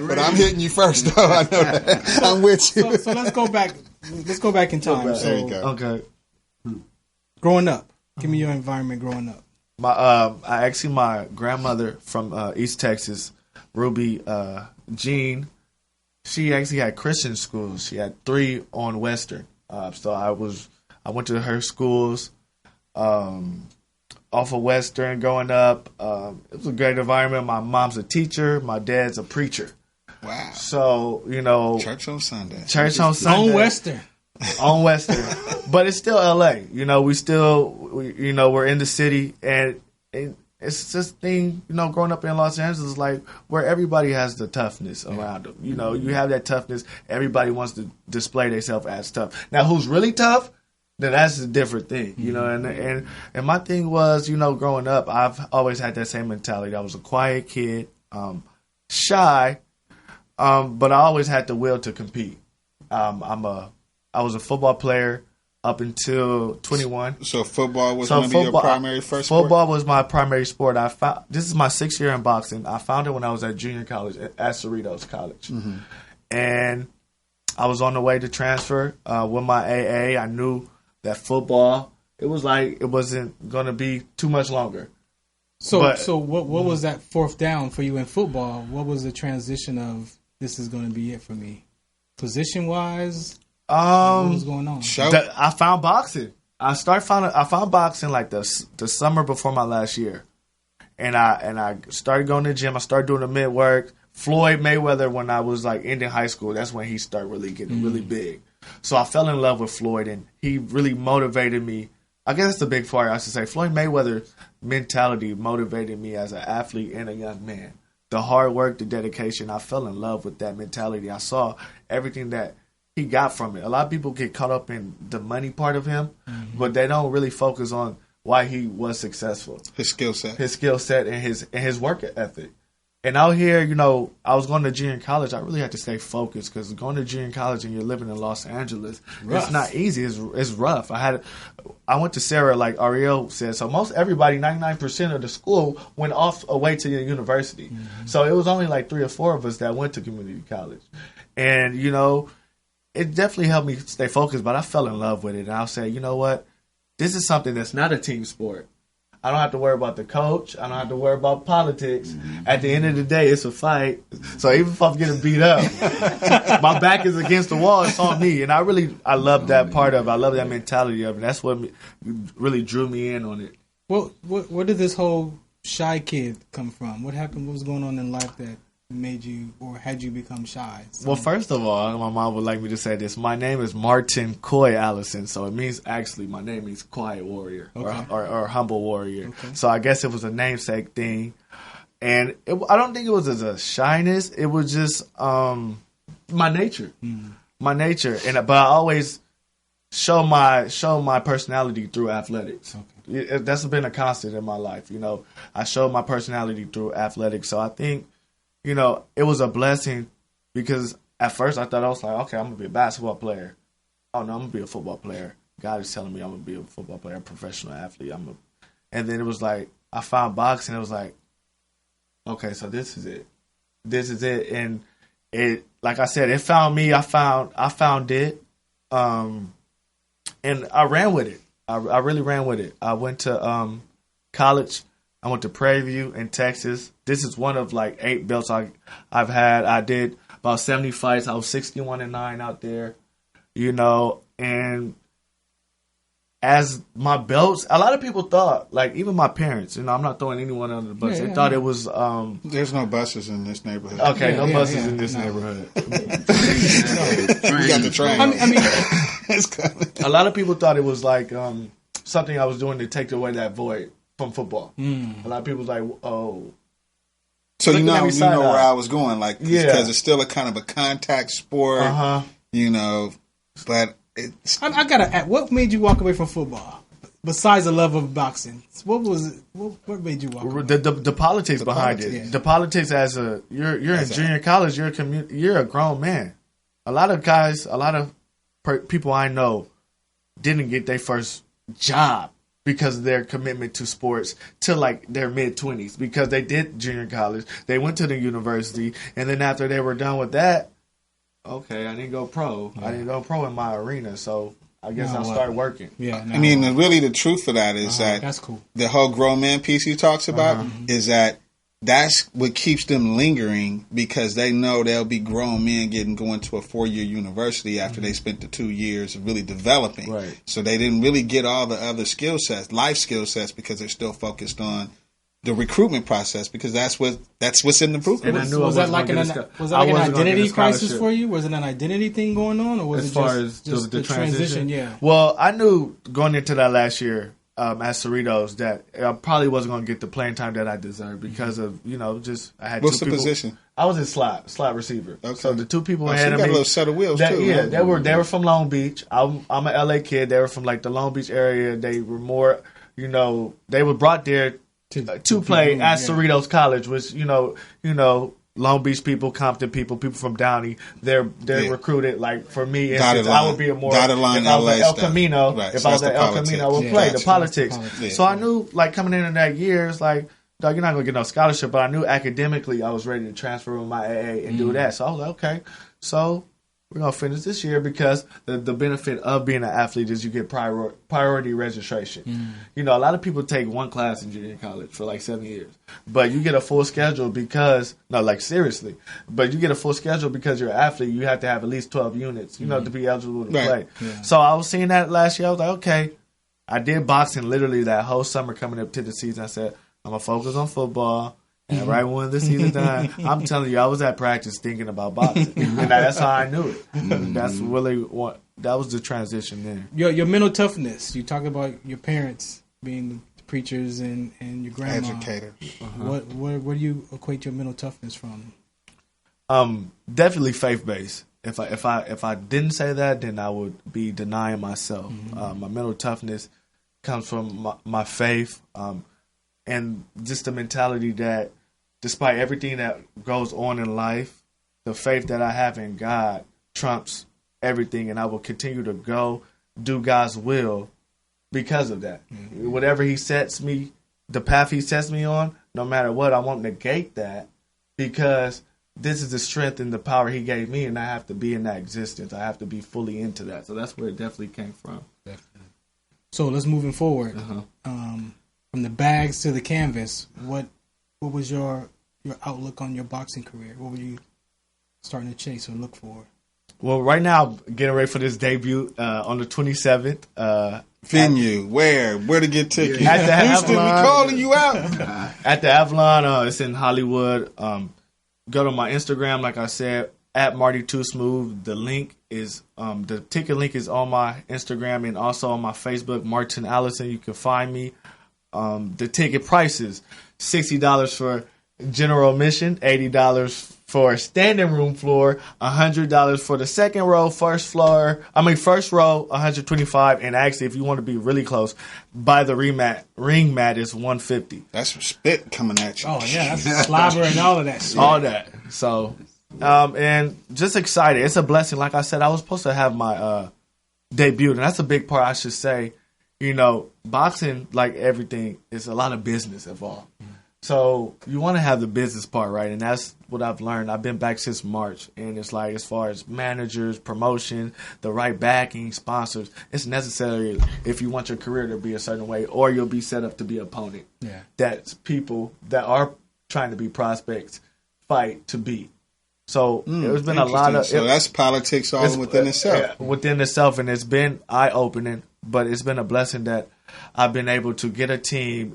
But I'm hitting you first, though. I know that. I'm with you. So let's go back. Let's go back in time. There you go. Okay. Growing up, give me your environment growing up. My grandmother from East Texas, Ruby Jean, she actually had Christian schools. She had 3 on Western. So I went to her schools off of Western growing up. It was a great environment. My mom's a teacher. My dad's a preacher. Wow. So, you know. Church on Sunday. On Western. On Western. But it's still LA. You know, we're in the city, and it's this thing, you know, growing up in Los Angeles, like where everybody has the toughness around them. You know, you have that toughness. Everybody wants to display themselves as tough. Now, who's really tough? Then that's a different thing, you know. And my thing was, you know, growing up, I've always had that same mentality. I was a quiet kid, shy, but I always had the will to compete. I was a football player up until 21. So football was going to be your primary first sport? Football was my primary sport. This is my 6th year in boxing. I found it when I was at junior college at Cerritos College. Mm-hmm. And I was on the way to transfer with my AA. I knew that football, it was like it wasn't going to be too much longer. So what was that 4th down for you in football? What was the transition of this is going to be it for me? Position-wise? What was going on? I found boxing. I found boxing like the summer before my last year, and I started going to the gym. I started doing the mid work. Floyd Mayweather, when I was like ending high school, that's when he started really getting really big. So I fell in love with Floyd, and he really motivated me. I guess that's the big part I should say. Floyd Mayweather's mentality motivated me as an athlete and a young man. The hard work, the dedication. I fell in love with that mentality. I saw everything that he got from it. A lot of people get caught up in the money part of him, but they don't really focus on why he was successful. His skill set and his work ethic. And out here, you know, I was going to junior college. I really had to stay focused because going to junior college and you're living in Los Angeles, it's not easy. It's rough. I went to Sarah, like Ariel said. So most everybody, 99% of the school went off away to the university. Mm-hmm. So it was only like 3 or 4 of us that went to community college. And, you know, it definitely helped me stay focused, but I fell in love with it. And I'll say, you know what? This is something that's not a team sport. I don't have to worry about the coach. I don't have to worry about politics. Mm-hmm. At the end of the day, it's a fight. So even if I'm getting beat up, my back is against the wall. It's on me. And I love that part of it. I love that mentality of it. That's what really drew me in on it. Well, where did this whole shy kid come from? What happened? What was going on in life that made you, or had you become shy? Well, first of all, my mom would like me to say this. My name is Martin Coy Allison, so it means, actually, my name means quiet warrior, okay, or humble warrior. Okay. So I guess it was a namesake thing, and I don't think it was as a shyness. It was just my nature, but I always show my personality through athletics. Okay. That's been a constant in my life. You know, I show my personality through athletics, so I think, you know, it was a blessing because at first I thought, I was like, okay, I'm going to be a basketball player. Oh, no, I'm going to be a football player. God is telling me I'm going to be a football player, a professional athlete. And then it was like, I found boxing. It was like, okay, so this is it. This is it. And it, like I said, it found me. I found it. And I ran with it. I really ran with it. I went to college. I went to Prairie View in Texas. This is one of like 8 belts I've had. I did about 70 fights. I was 61-9 out there, you know. And as my belts, a lot of people thought, like even my parents, you know, I'm not throwing anyone under the bus. They thought it was. There's no buses in this neighborhood. Okay, no buses in this neighborhood. You got the train. I mean, It's coming. A lot of people thought it was like something I was doing to take away that void from football. A lot of people was like, oh. So you know side where eye. I was going, like, Yeah. because it's still a kind of a contact sport, you know, but it's I gotta ask, what made you walk away from football? Besides the love of boxing, what was it? What made you walk away? The politics behind politics, it. yeah. The politics as you're in junior college. You're a grown man. A lot of guys, a lot of people I know didn't get their first job because of their commitment to sports till like their mid-20s, because they did junior college, they went to the university, and then after they were done with that, okay, I didn't go pro. I didn't go pro in my arena, so I guess I'll start working. Yeah, I mean, really, the truth of that is that that's cool. the whole grown man piece he talks about is that that's what keeps them lingering, because they know they'll be grown men going to a 4-year university after they spent the 2 years of really developing. Right. So they didn't really get all the other skill sets, life skill sets, because they're still focused on the recruitment process, because that's what's in the recruitment. And I knew Was I that wasn't like gonna an get was that I like an wasn't gonna get a identity crisis scholarship. for you? Was it an identity thing going on, or was As it far just as the transition? Yeah. Well, I knew going into that last year at Cerritos that I probably wasn't going to get the playing time that I deserved because of, just I had What's two the people. position? I was in slot receiver. Okay. So the two people Oh, so ahead you of got me, a little set of wheels too. yeah, huh? they were from Long Beach. I'm an LA kid. They were from like the Long Beach area. They were more, they were brought there to play at Cerritos College, which Long Beach people, Compton people from Downey, they're recruited. Like for me, I would be a more dotted line if I was LA at El stuff. Camino. Right, If so I was that's at the El Camino, I would politics. play Gotcha. the politics. Yeah. So I knew, like coming into that year, it's like, dog, you're not gonna get no scholarship. But I knew academically, I was ready to transfer with my AA and do that. So I was like, okay, so we're gonna finish this year, because the benefit of being an athlete is you get priority registration. A lot of people take one class in junior college for like 7 years, but you get a full schedule because seriously, but you get a full schedule because you're an athlete. You have to have at least 12 units, to be eligible to Right. play. Yeah. So I was seeing that last year. I was like, okay, I did boxing literally that whole summer coming up to the season. I said, I'm gonna focus on football. And right when the season done, I'm telling you, I was at practice thinking about boxing, and that's how I knew it. That's really that was the transition there. Your mental toughness. You talk about your parents being the preachers and your grandma. Educator. What do you equate your mental toughness from? Definitely faith based. If I didn't say that, then I would be denying myself. My mental toughness comes from my faith, and just the mentality that despite everything that goes on in life, the faith that I have in God trumps everything, and I will continue to do God's will because of that. Whatever He sets me, the path He sets me on, no matter what, I won't negate that, because this is the strength and the power He gave me, and I have to be in that existence. I have to be fully into that. So that's where it definitely came from. Definitely. So let's moving forward. From the bags to the canvas, what was your outlook on your boxing career? What were you starting to chase or look for? Well, right now, I'm getting ready for this debut on the 27th. Venue, where to get tickets? At the Houston, we Avalon. calling you out. At the Avalon, it's in Hollywood. Go to my Instagram, like I said, at Marty2Smooth. The link is the ticket link is on my Instagram and also on my Facebook, Martin Allison. You can find me. The ticket prices $60 for general admission, $80 for standing room floor, $100 for the second row, first row, $125, and actually, if you want to be really close, buy the ring mat is $150. That's some spit coming at you. Oh yeah, that's slobber and all of that shit. All that. So, and just excited. It's a blessing. Like I said, I was supposed to have my debut, and that's a big part, I should say. Boxing, like everything, is a lot of business involved. So you want to have the business part right, and that's what I've learned. I've been back since March, and it's like as far as managers, promotion, the right backing, sponsors, it's necessary if you want your career to be a certain way, or you'll be set up to be an opponent. Yeah. That's people that are trying to be prospects fight to beat. So there's been a lot of... So that's politics all within itself. Within itself, and it's been eye-opening, but it's been a blessing that I've been able to get a team,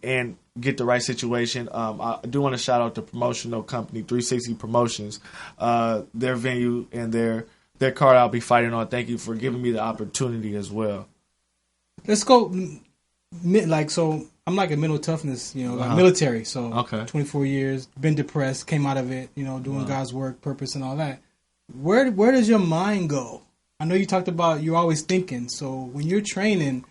and get the right situation. I do want to shout out the promotional company, 360 Promotions. Their venue and their that card I'll be fighting on. Thank you for giving me the opportunity as well. Let's go. So I'm like a mental toughness, like military. So 24 years, been depressed, came out of it, doing God's work, purpose, and all that. Where does your mind go? I know you talked about you're always thinking. So when you're training,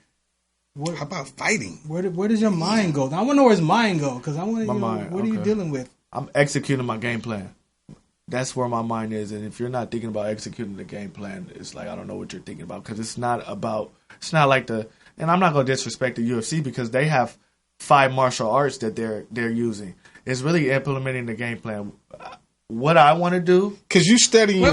how about fighting? Where does your mind go? I want to know where his mind go because I want to know what are you dealing with? I'm executing my game plan. That's where my mind is, and if you're not thinking about executing the game plan, it's like I don't know what you're thinking about because it's not like and I'm not going to disrespect the UFC because they have 5 martial arts that they're using. It's really implementing the game plan. What I want to do, because you studying your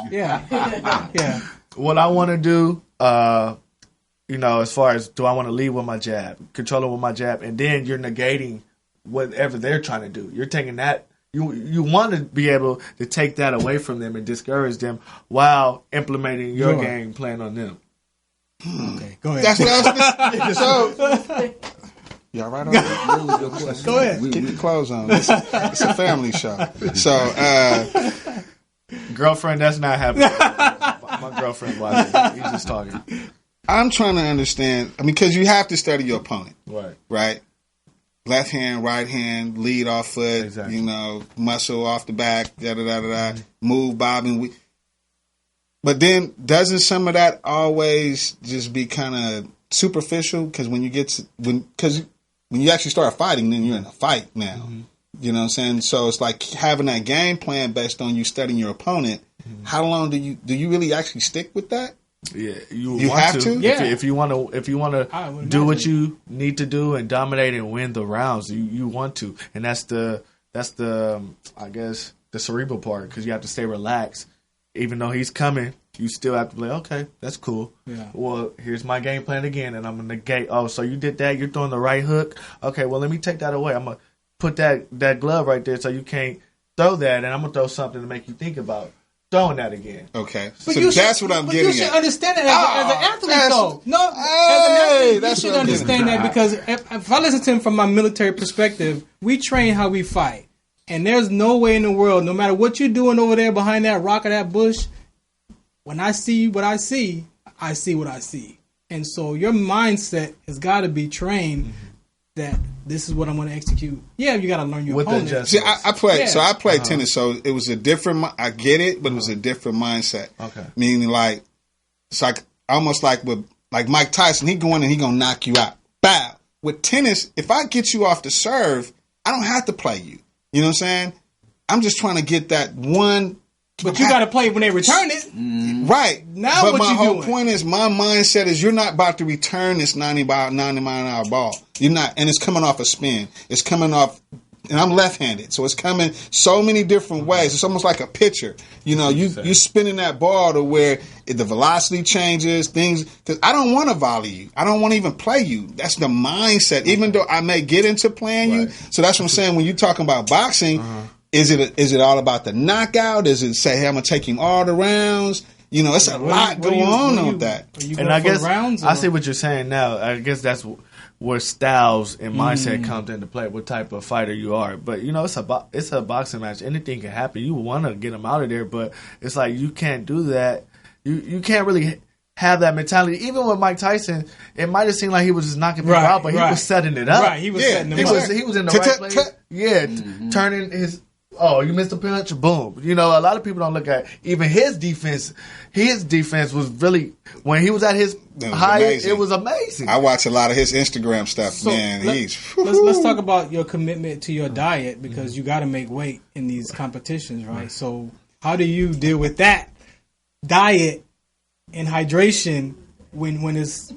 yeah. What I want to do, as far as do I want to lead with my jab, control it with my jab, and then you're negating whatever they're trying to do. You're taking that. You want to be able to take that away from them and discourage them while implementing your game plan on them. Okay, go ahead. That's what I was so. Y'all right on that? Really good question. Go ahead. Keep your clothes on. It's a family show. So, girlfriend, that's not happening. My girlfriend watching. He's just talking. I'm trying to understand. Because you have to study your opponent. Right. Left hand, right hand, lead off foot, exactly. Muscle off the back, move, bobbing. But then doesn't some of that always just be kind of superficial? Because when you actually start fighting, then you're in a fight now. Mm-hmm. You know what I'm saying? So it's like having that game plan based on you studying your opponent. Mm-hmm. How long do you really actually stick with that? Yeah, you have to. Yeah. If you want to do what you need to do and dominate and win the rounds, you want to, and that's the I guess the cerebral part because you have to stay relaxed. Even though he's coming, you still have to be like, okay, that's cool. Yeah. Well, here's my game plan again, and I'm gonna negate. Oh, so you did that? You're throwing the right hook. Okay, well let me take that away. I'm gonna put that glove right there so you can't throw that, and I'm gonna throw something to make you think about throwing that again. Okay, so that's what I'm getting at. You should understand it as an athlete, though. No, as an athlete, you should understand that because if I listen to him from my military perspective, we train how we fight. And there's no way in the world, no matter what you're doing over there behind that rock or that bush, when I see what I see what I see. And so your mindset has got to be trained that this is what I'm going to execute. Yeah, you got to learn your opponent. See, I played tennis, so it was a different. I get it, but it was a different mindset. Okay, meaning like it's like almost like with Mike Tyson. He going and he gonna knock you out. Bow. With tennis, if I get you off the serve, I don't have to play you. You know what I'm saying? I'm just trying to get that one. But you got to play when they return it. Right. Now but what my you whole doing? point is my mindset is you're not about to return this 90 mile an hour ball. You're not. And it's coming off a spin. It's coming off. And I'm left-handed. So it's coming so many different ways. It's almost like a pitcher. You spinning that ball to where the velocity changes, things. Because I don't want to volley you. I don't want to even play you. That's the mindset. Even though I may get into playing you. So that's what I'm saying. When you're talking about boxing, is it all about the knockout? Is it say, hey, I'm going to take him all the rounds? It's a lot going on with that. And I guess I see what you're saying now. I guess that's where styles and mindset comes into play, what type of fighter you are. But, it's a boxing match. Anything can happen. You want to get them out of there, but it's like you can't do that. You can't really have that mentality. Even with Mike Tyson, it might have seemed like he was just knocking people out, but he was setting it up. Right, he was setting them up. He was in the right place. Yeah, turning his... Oh, you missed a punch? Boom. A lot of people don't look at even his defense. His defense was really, when he was at his highest, it was amazing. I watch a lot of his Instagram stuff, so man. Let's talk about your commitment to your diet because you got to make weight in these competitions, right? So how do you deal with that diet and hydration when it's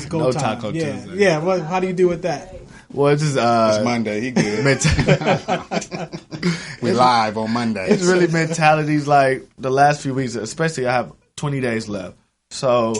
go no time? Taco Tuesday. Yeah. Well, how do you deal with that? Well, it's just it's Monday. He good. We live on Monday. It's really mentalities like the last few weeks, especially I have 20 days left. So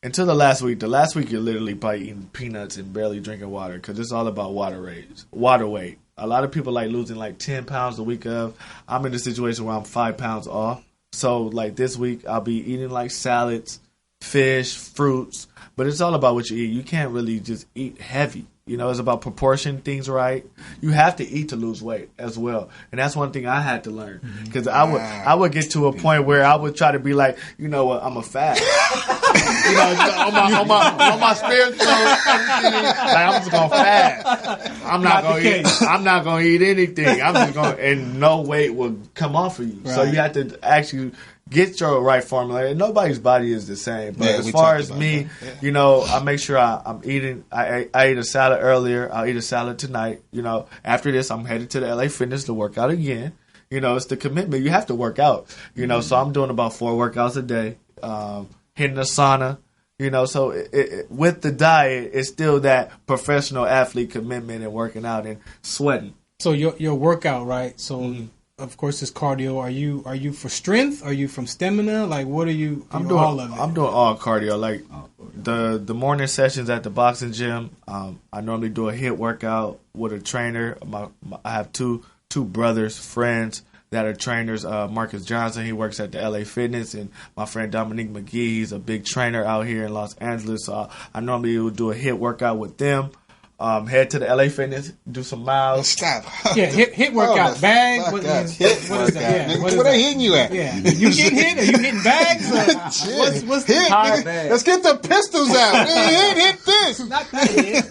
until the last week you're literally probably eating peanuts and barely drinking water because it's all about water weight. A lot of people like losing like 10 pounds the week of. I'm in a situation where I'm 5 pounds off. So like this week I'll be eating like salads, fish, fruits, but it's all about what you eat. You can't really just eat heavy. You know, it's about proportion things right. You have to eat to lose weight as well, and that's one thing I had to learn because I would get to a point where I would try to be like, you know what, I'm a fat. You know, on my spiritual, like I'm just gonna fast. I'm not gonna eat anything. I'm just gonna, and no weight will come off of you. Right. So you have to actually get your right formula. And nobody's body is the same. But as far as me, you know, I make sure I'm eating. I ate a salad earlier. I'll eat a salad tonight. You know, after this, I'm headed to the LA Fitness to work out again. You know, it's the commitment. You have to work out. You know, so I'm doing about 4 workouts a day. Hitting the sauna. You know, so with the diet, it's still that professional athlete commitment and working out and sweating. So your workout, right? So of course it's cardio. Are you for strength? Are you from stamina? Like what are you? I'm doing all of it. I'm doing all cardio. Like the morning sessions at the boxing gym. I normally do a HIIT workout with a trainer. I have two brothers, friends that are trainers. Marcus Johnson, he works at the LA Fitness, and my friend Dominique McGee, he's a big trainer out here in Los Angeles. So I normally would do a HIIT workout with them. Head to the LA Fitness, do some miles. Stop. Yeah, HIIT workout. Bag. What is that? Yeah. What are they hitting you at? Yeah. You getting hit? Are you hitting bags? What's the hit? Let's get the pistols out. Hit this. Not that hit.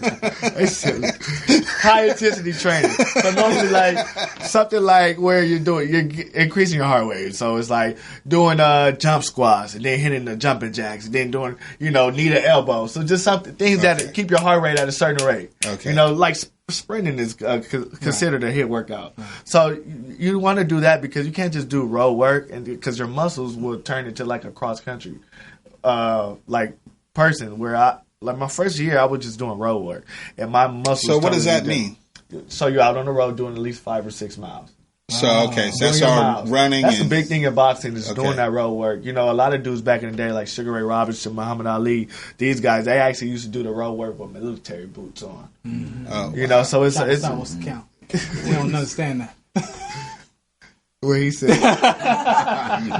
High intensity training. So normally like something like where you're increasing your heart rate. So it's like doing jump squats and then hitting the jumping jacks and then doing, you know, knee to elbow. So just things that keep your heart rate at a certain rate. Okay. You know, like sprinting is considered a HIIT workout. Right. So you want to do that because you can't just do road work, and because your muscles will turn into like a cross country like person. Where my first year I was just doing road work, and my muscles. So what does that mean? So you're out on the road doing at least 5 or 6 miles. So okay, so that's all running. That's a big thing in boxing is doing that road work. You know, a lot of dudes back in the day, like Sugar Ray Robinson, Muhammad Ali, these guys, they actually used to do the road work with military boots on. Mm-hmm. Oh, you know, so it's not supposed to count. We don't understand that. What he said.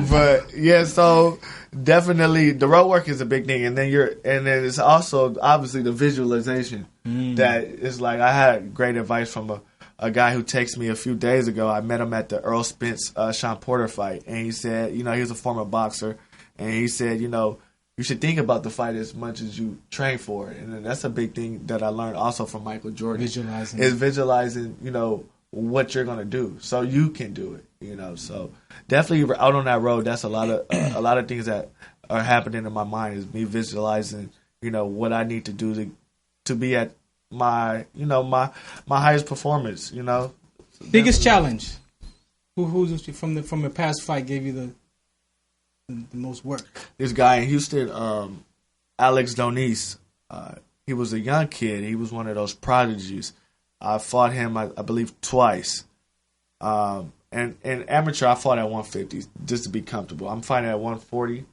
But yeah, so definitely the road work is a big thing, and then it's also obviously the visualization that is like I had great advice from a guy who texted me a few days ago. I met him at the Earl Spence Sean Porter fight, and he said, you know, he was a former boxer, and he said, you know, you should think about the fight as much as you train for it. And that's a big thing that I learned also from Michael Jordan. Visualizing, you know, what you're gonna do so you can do it. You know, so definitely out on that road, that's a lot of things that are happening in my mind is me visualizing, you know, what I need to do to be at my highest performance, you know. Biggest challenge. Who's from the past fight gave you the most work? This guy in Houston, Alex Donice. He was a young kid. He was one of those prodigies. I fought him, I believe, twice. And amateur, I fought at 150 just to be comfortable. I'm fighting at 140.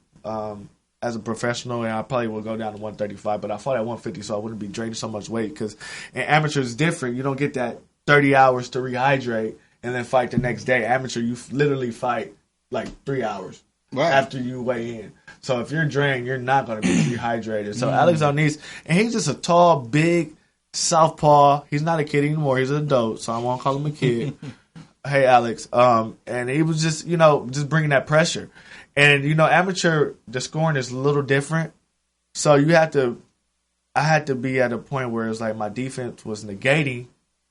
As a professional, and I probably will go down to 135, but I fought at 150 so I wouldn't be draining so much weight because in amateur is different. You don't get that 30 hours to rehydrate and then fight the next day. Amateur, you literally fight like 3 hours after you weigh in. So if you're drained, you're not going to be rehydrated. So Alex Donice, and he's just a tall, big southpaw. He's not a kid anymore. He's an adult, so I won't call him a kid. Hey, Alex. And he was just, you know, just bringing that pressure. And, you know, amateur, the scoring is a little different. So I had to be at a point where it's like my defense was negating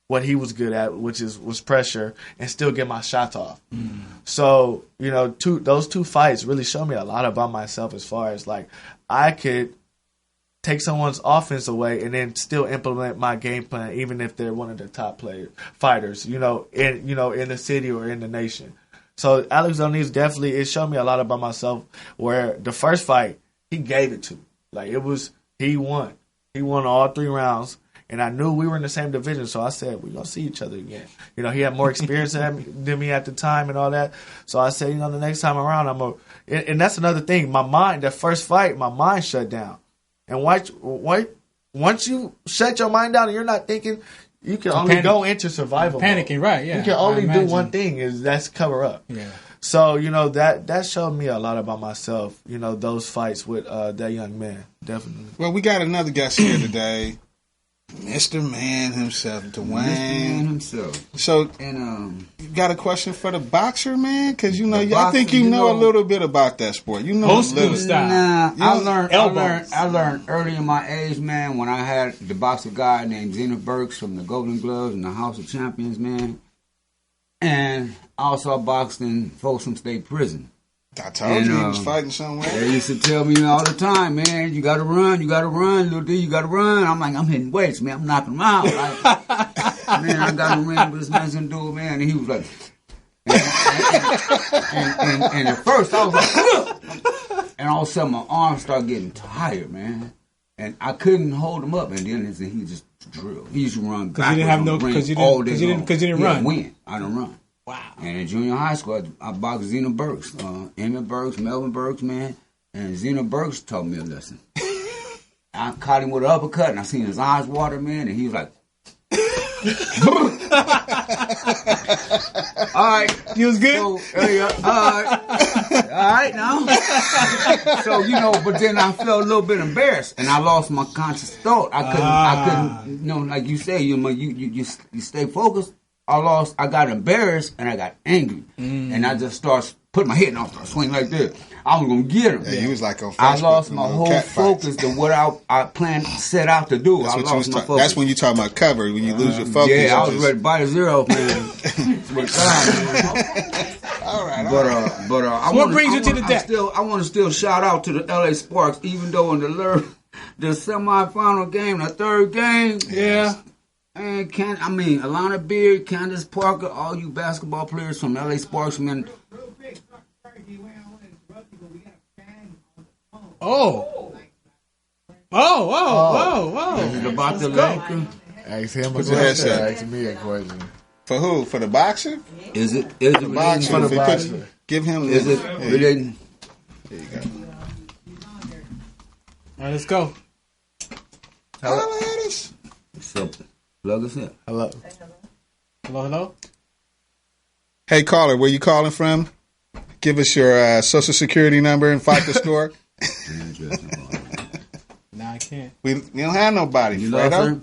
what he was good at, which was pressure, and still get my shots off. So, you know, those two fights really showed me a lot about myself as far as like I could take someone's offense away and then still implement my game plan, even if they're one of the top fighters, in the city or in the nation. So Alex Donice definitely, it showed me a lot about myself where the first fight, he gave it to me. Like he won. He won all 3 rounds. And I knew we were in the same division. So I said, we're going to see each other again. You know, he had more experience than me at the time and all that. So I said, you know, the next time around, and that's another thing. That first fight, my mind shut down. And once you shut your mind down and you're not thinking, you can only go into survival panicking, mode. Right, yeah. You can only do one thing, that's cover up. Yeah. So, you know, that showed me a lot about myself, you know, those fights with that young man, definitely. Well, we got another guest here today. Mr. Man himself, Dwayne. Mr. Man himself. So, and you got a question for the boxer, man? Because you know, The I think boxer, you you know a know- little bit about that sport. You know, Old a school little. style. Nah, Elbows. I learned early in my age, man, when I had the boxer guy named Zena Burks from the Golden Gloves and the House of Champions, man. And also I boxed in Folsom State Prison. I told you he was fighting somewhere. They used to tell me all the time, man, you gotta run, little D, you gotta run. I'm like, I'm hitting weights, man, I'm knocking him out. Like, man, I got to ring with this man's gonna do it, man. And he was like, and at first I was like, and all of a sudden my arms started getting tired, man. And I couldn't hold him up, and then he just drilled. He used to run because you didn't have no because you didn't run. Win. I don't run. Wow. And in junior high school, I boxed Zena Burks, Emmett Burks, Melvin Burks, man. And Zena Burks taught me a lesson. I caught him with an uppercut, and I seen his eyes water, man, and he was like, all right. He was good? So, all right now. So, you know, but then I felt a little bit embarrassed, and I lost my conscious thought. I couldn't, you know, like you say, you stay focused. I got embarrassed, and I got angry. And I just started putting my head off, swing like this. I was going to get him. Yeah, he was like on I Facebook, lost my whole focus to what I planned, set out to do. That's I what you was lost my talking. focus. That's when you talking about cover. When you lose your focus. Yeah, I you was ready to bite a zero, man. All right. But what brings you to the deck? I want to still shout out to the LA Sparks, even though in the semifinal game, the third game, yeah. And Alana Beard, Candace Parker, all you basketball players from LA Sparks, man. Whoa. Is it about the Let's Lakers? Ask him a Put your question. headset. Ask me a question. For who? For the boxer? Is it For the boxer. For the If you boxer. could give him. Is it Yeah. related? There you go. All right, let's go. Holla at us. So, plug us in. Hello. Hello. Hey, caller, where you calling from? Give us your social security number and FICO score. Nah, I can't. We don't have nobody. You lost Fredo. her?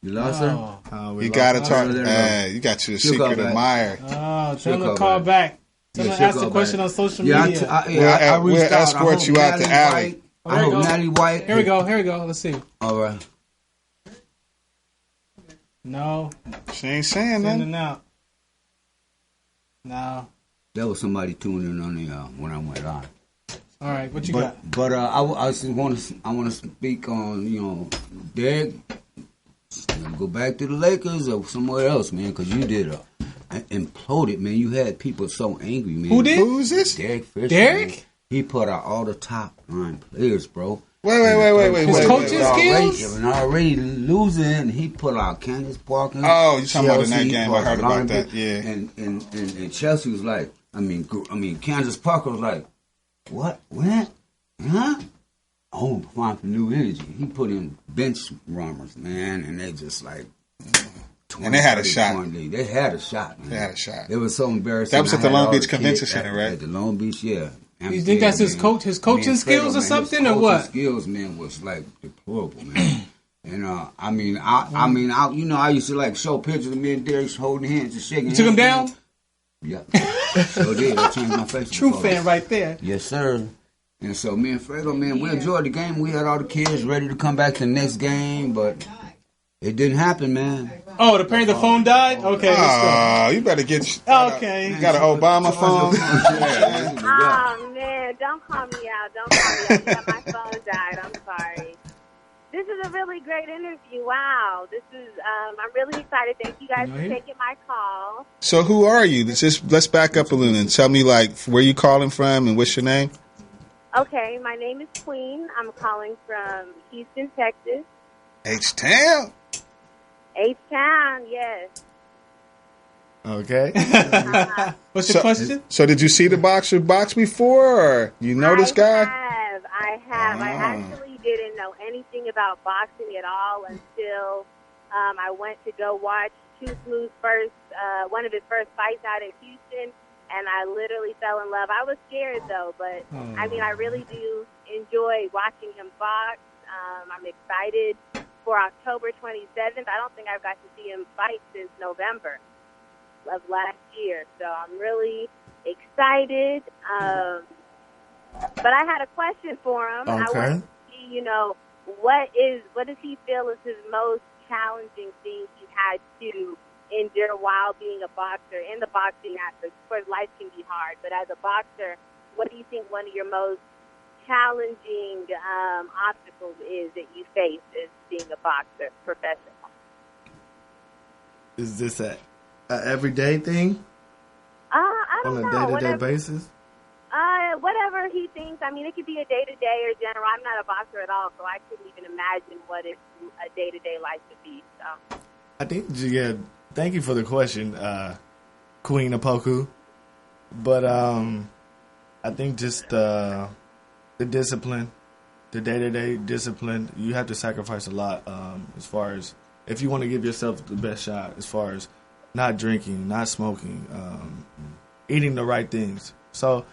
You lost her? You gotta talk. her. You got your She'll call secret back. admirer. Oh, She'll tell them to call call back. Tell Yeah, them to she'll ask the call question back. on social Yeah, media. I reached We'll out. I escort hope you out the Natalie alley. White- Oh, I there hope you go. Natalie White. Here we go. Let's see. All right. No. She ain't saying In nothing. and out. No. That was somebody tuning in on the when I went live. All right, what you got? But I just want to speak on Derek. Go back to the Lakers or somewhere else, man, because you did imploded, man. You had people so angry, man. Who did? Who's this? Derek Fisher. Derek? Man. He put out all the top line players, bro. Wait. His coaching skills? And already losing, he put out Candace Parker. Oh, you talking about in that Chelsea, game? I heard about Alana that. Beard. Yeah. And Chelsea was like, Candace Parker was like, what? Huh? Oh, fine for new energy. He put in bench runners, man, and they just like. 20, And they had a 30, shot. 20. They had a shot, man. They had a shot. It was so embarrassing. That was at I the had Long all Beach the Convention kids Center, right? At the Long Beach, yeah. You think that's his coaching skills or something, or what? His skills, man, was like deplorable, man. And I used to like show pictures of me and Derek holding hands and shaking. You took him hands. down? Yeah. So did. I changed my face. True fan right there. Yes, sir. And so me and Fredo, man, we enjoyed the game. We had all the kids ready to come back to the next game, but it didn't happen, man. Oh, apparently the phone died? Okay, let's Oh, you better get. Okay. You got an Obama phone? Oh, man, don't call me out. Yeah, my phone died. I'm sorry. This is a really great interview. Wow. I'm really excited. Thank you guys for taking my call. So who are you? Let's back up a little and tell me like where you calling from and what's your name? Okay, my name is Queen. I'm calling from Houston, Texas. H-Town. H-Town, yes. Okay. What's your question? So did you see the boxer box before, or you know this guy? I have. I actually didn't know anything about boxing at all until I went to go watch Too Smooth's one of his first fights out in Houston, and I literally fell in love. I was scared, though, but, I really do enjoy watching him box. I'm excited for October 27th. I don't think I've got to see him fight since November of last year. So I'm really excited. But I had a question for him. Okay. I want to see, you know, what does he feel is his most challenging thing he's had to endure while being a boxer in the boxing aspect? Of course, life can be hard, but as a boxer, what do you think one of your most challenging obstacles is that you face as being a boxer professional? Is this a everyday thing? I don't know. On a day-to-day basis? Whatever he thinks. I mean, it could be a day-to-day or general. I'm not a boxer at all, so I couldn't even imagine what a day-to-day life would be. So I think, yeah, thank you for the question, Queen Opoku. But I think just the discipline, the day-to-day discipline, you have to sacrifice a lot as far as if you want to give yourself the best shot, as far as not drinking, not smoking, eating the right things. So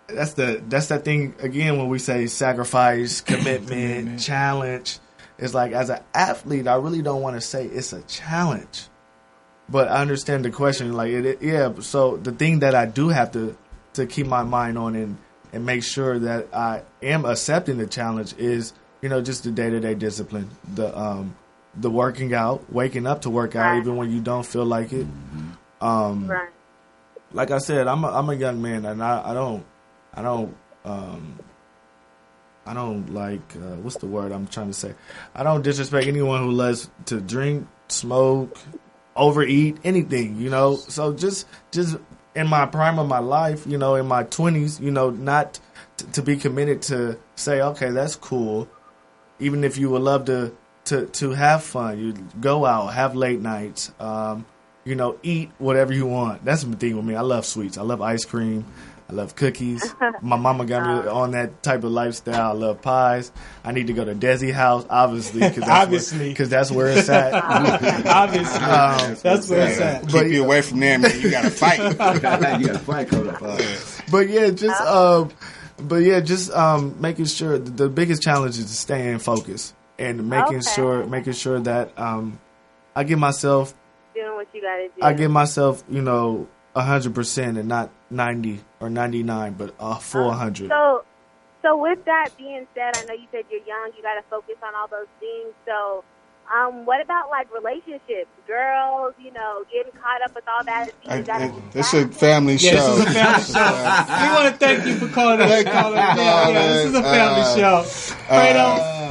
that's that thing again when we say sacrifice, commitment, challenge. It's like as an athlete, I really don't want to say it's a challenge, but I understand the question. Like yeah. So the thing that I do have to keep my mind on and make sure that I am accepting the challenge is, you know, just the day-to-day discipline, the working out, waking up to work out even when you don't feel like it. right. Like I said, I'm a young man, and I don't like what's the word I'm trying to say? I don't disrespect anyone who loves to drink, smoke, overeat, anything, you know. So just in my prime of my life, you know, in my 20s, you know, not to be committed to say, okay, that's cool. Even if you would love to have fun, you go out, have late nights, you know, eat whatever you want. That's the thing with me. I love sweets. I love ice cream. I love cookies. My mama got me on that type of lifestyle. I love pies. I need to go to Desi House, obviously, because that's where it's at. Obviously, that's where it's at. Keep you away from there, man. You got to fight. You got to fight coming up. Just making sure the biggest challenge is to stay in focus and making sure that I give myself doing what you got to do. I give myself, you know, 100% and not 90 or 99, but full 100. So with that being said, I know you said you're young, you got to focus on all those things. So what about like relationships, girls, you know, getting caught up with all that? It's a family show. This is a family show. We want to thank you for calling us. This is a family show.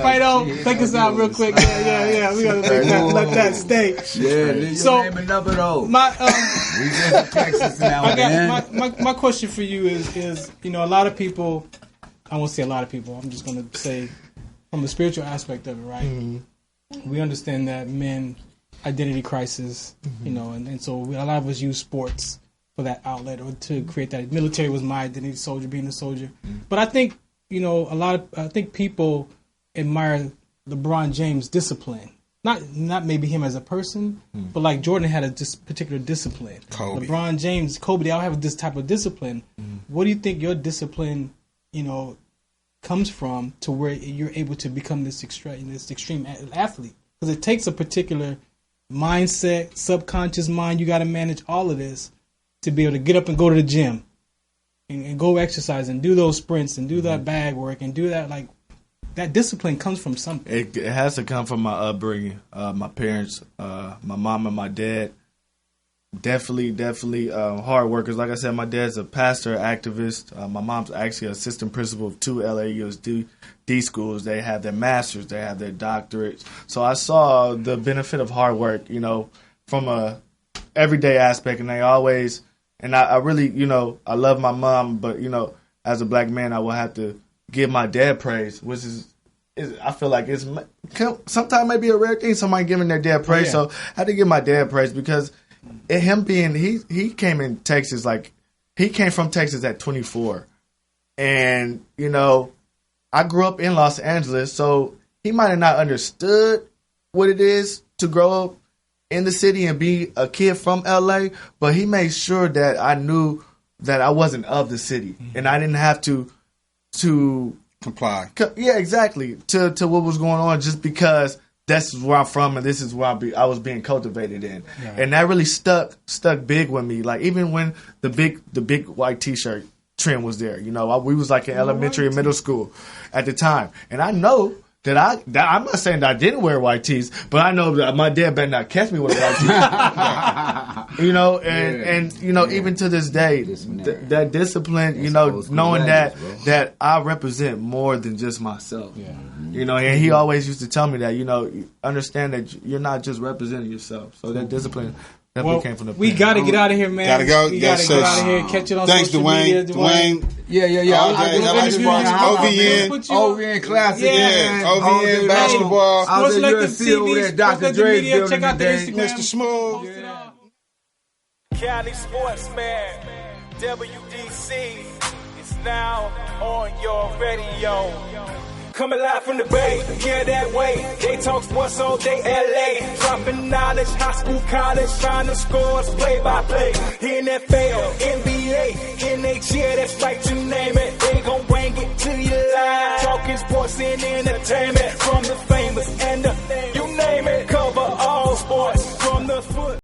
Fredo, take us out real quick. Yeah. We got to let that stay. Yeah, so name and number though. We just in Texas now. My question for you is, you know, a lot of people. I won't say a lot of people. I'm just going to say from the spiritual aspect of it, right? Mm-hmm. We understand that men identity crisis, you know, and so a lot of us use sports for that outlet or to create that. Military was my identity, soldier, being a soldier. But I think, you know, I think people admire LeBron James' discipline. Not maybe him as a person, but like Jordan had a particular discipline. LeBron James, Kobe, they all have this type of discipline. What do you think your discipline, you know, comes from to where you're able to become this extreme athlete? Because it takes a particular mindset, subconscious mind. You got to manage all of this to be able to get up and go to the gym and go exercise and do those sprints and do that bag work and do that. Like that discipline comes from something. It has to come from my upbringing, my parents, my mom and my dad. Definitely hard workers. Like I said, my dad's a pastor, activist. My mom's actually assistant principal of 2 LAUSD schools. They have their masters, they have their doctorates. So I saw the benefit of hard work, you know, from a everyday aspect. And I really, you know, I love my mom, but, you know, as a black man, I will have to give my dad praise, which is I feel like it's sometimes maybe a rare thing, somebody giving their dad praise. So I had to give my dad praise because him being he came in Texas, like he came from Texas at 24, and you know I grew up in Los Angeles, so he might have not understood what it is to grow up in the city and be a kid from LA, but he made sure that I knew that I wasn't of the city and I didn't have to comply. Yeah, exactly. To what was going on, just because that's where I'm from and this is where I was being cultivated in, and that really stuck big with me. Like even when the big white T-shirt trend was there, you know, we was like in elementary and middle school at the time, and I know. I'm not saying that I didn't wear white tees, but I know that my dad better not catch me with a white tee. You know, and you know, even to this day, that discipline, you know, knowing that I represent more than just myself. Yeah. You know, and he always used to tell me that, you know, understand that you're not just representing yourself. So that discipline definitely came from the we got to get out of here, man. Gotta go. We got to get out of here. Catch it on Thanks, social Dwayne. media. Dwayne. Yeah. OVN Classic. Yeah, OVN basketball. I was at UFC over there, Dr. Dre's building check out the today. Instagram. Mr. Smooth. Cali Sportsman, WDC is now on your radio. Coming live from the Bay, yeah, that way. They talk sports all day, LA. Dropping knowledge, high school, college, final scores, play-by-play. NFL, NBA, NHL, that's right, you name it. They gon' bring it to you live. Talking sports and entertainment from the famous and the, you name it. Cover all sports from the foot.